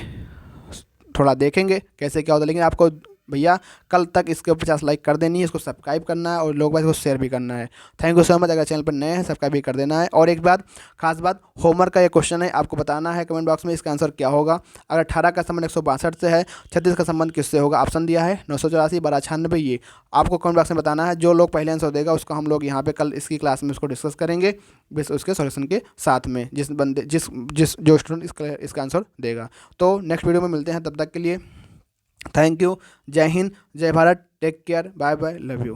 थोड़ा देखेंगे कैसे क्या होता है। लेकिन आपको भैया कल तक इसके ऊपर 50 लाइक कर देनी है, इसको सब्सक्राइब करना है और लोग बात इसको शेयर भी करना है। Thank you so much. अगर चैनल पर नए हैं सब्सक्राइब भी कर देना है। और एक बात, खास बात, होमवर्क का ये क्वेश्चन है, आपको बताना है कमेंट बॉक्स में इसका आंसर क्या होगा। अगर 18 का संबंध 162 से है, 36 का संबंध किससे होगा, ऑप्शन दिया है 984 12 96, ये आपको कमेंट बॉक्स में बताना है। जो लोग पहले आंसर देगा उसको हम लोग यहाँ पे कल इसकी क्लास में उसको डिस्कस करेंगे, बस उसके सॉल्यूशन के साथ में, जिस बंदे जिस जो स्टूडेंट इसका आंसर देगा। तो नेक्स्ट वीडियो में मिलते हैं, तब तक के लिए थैंक यू। जय हिंद, जय Bharat, take care, bye bye, love you.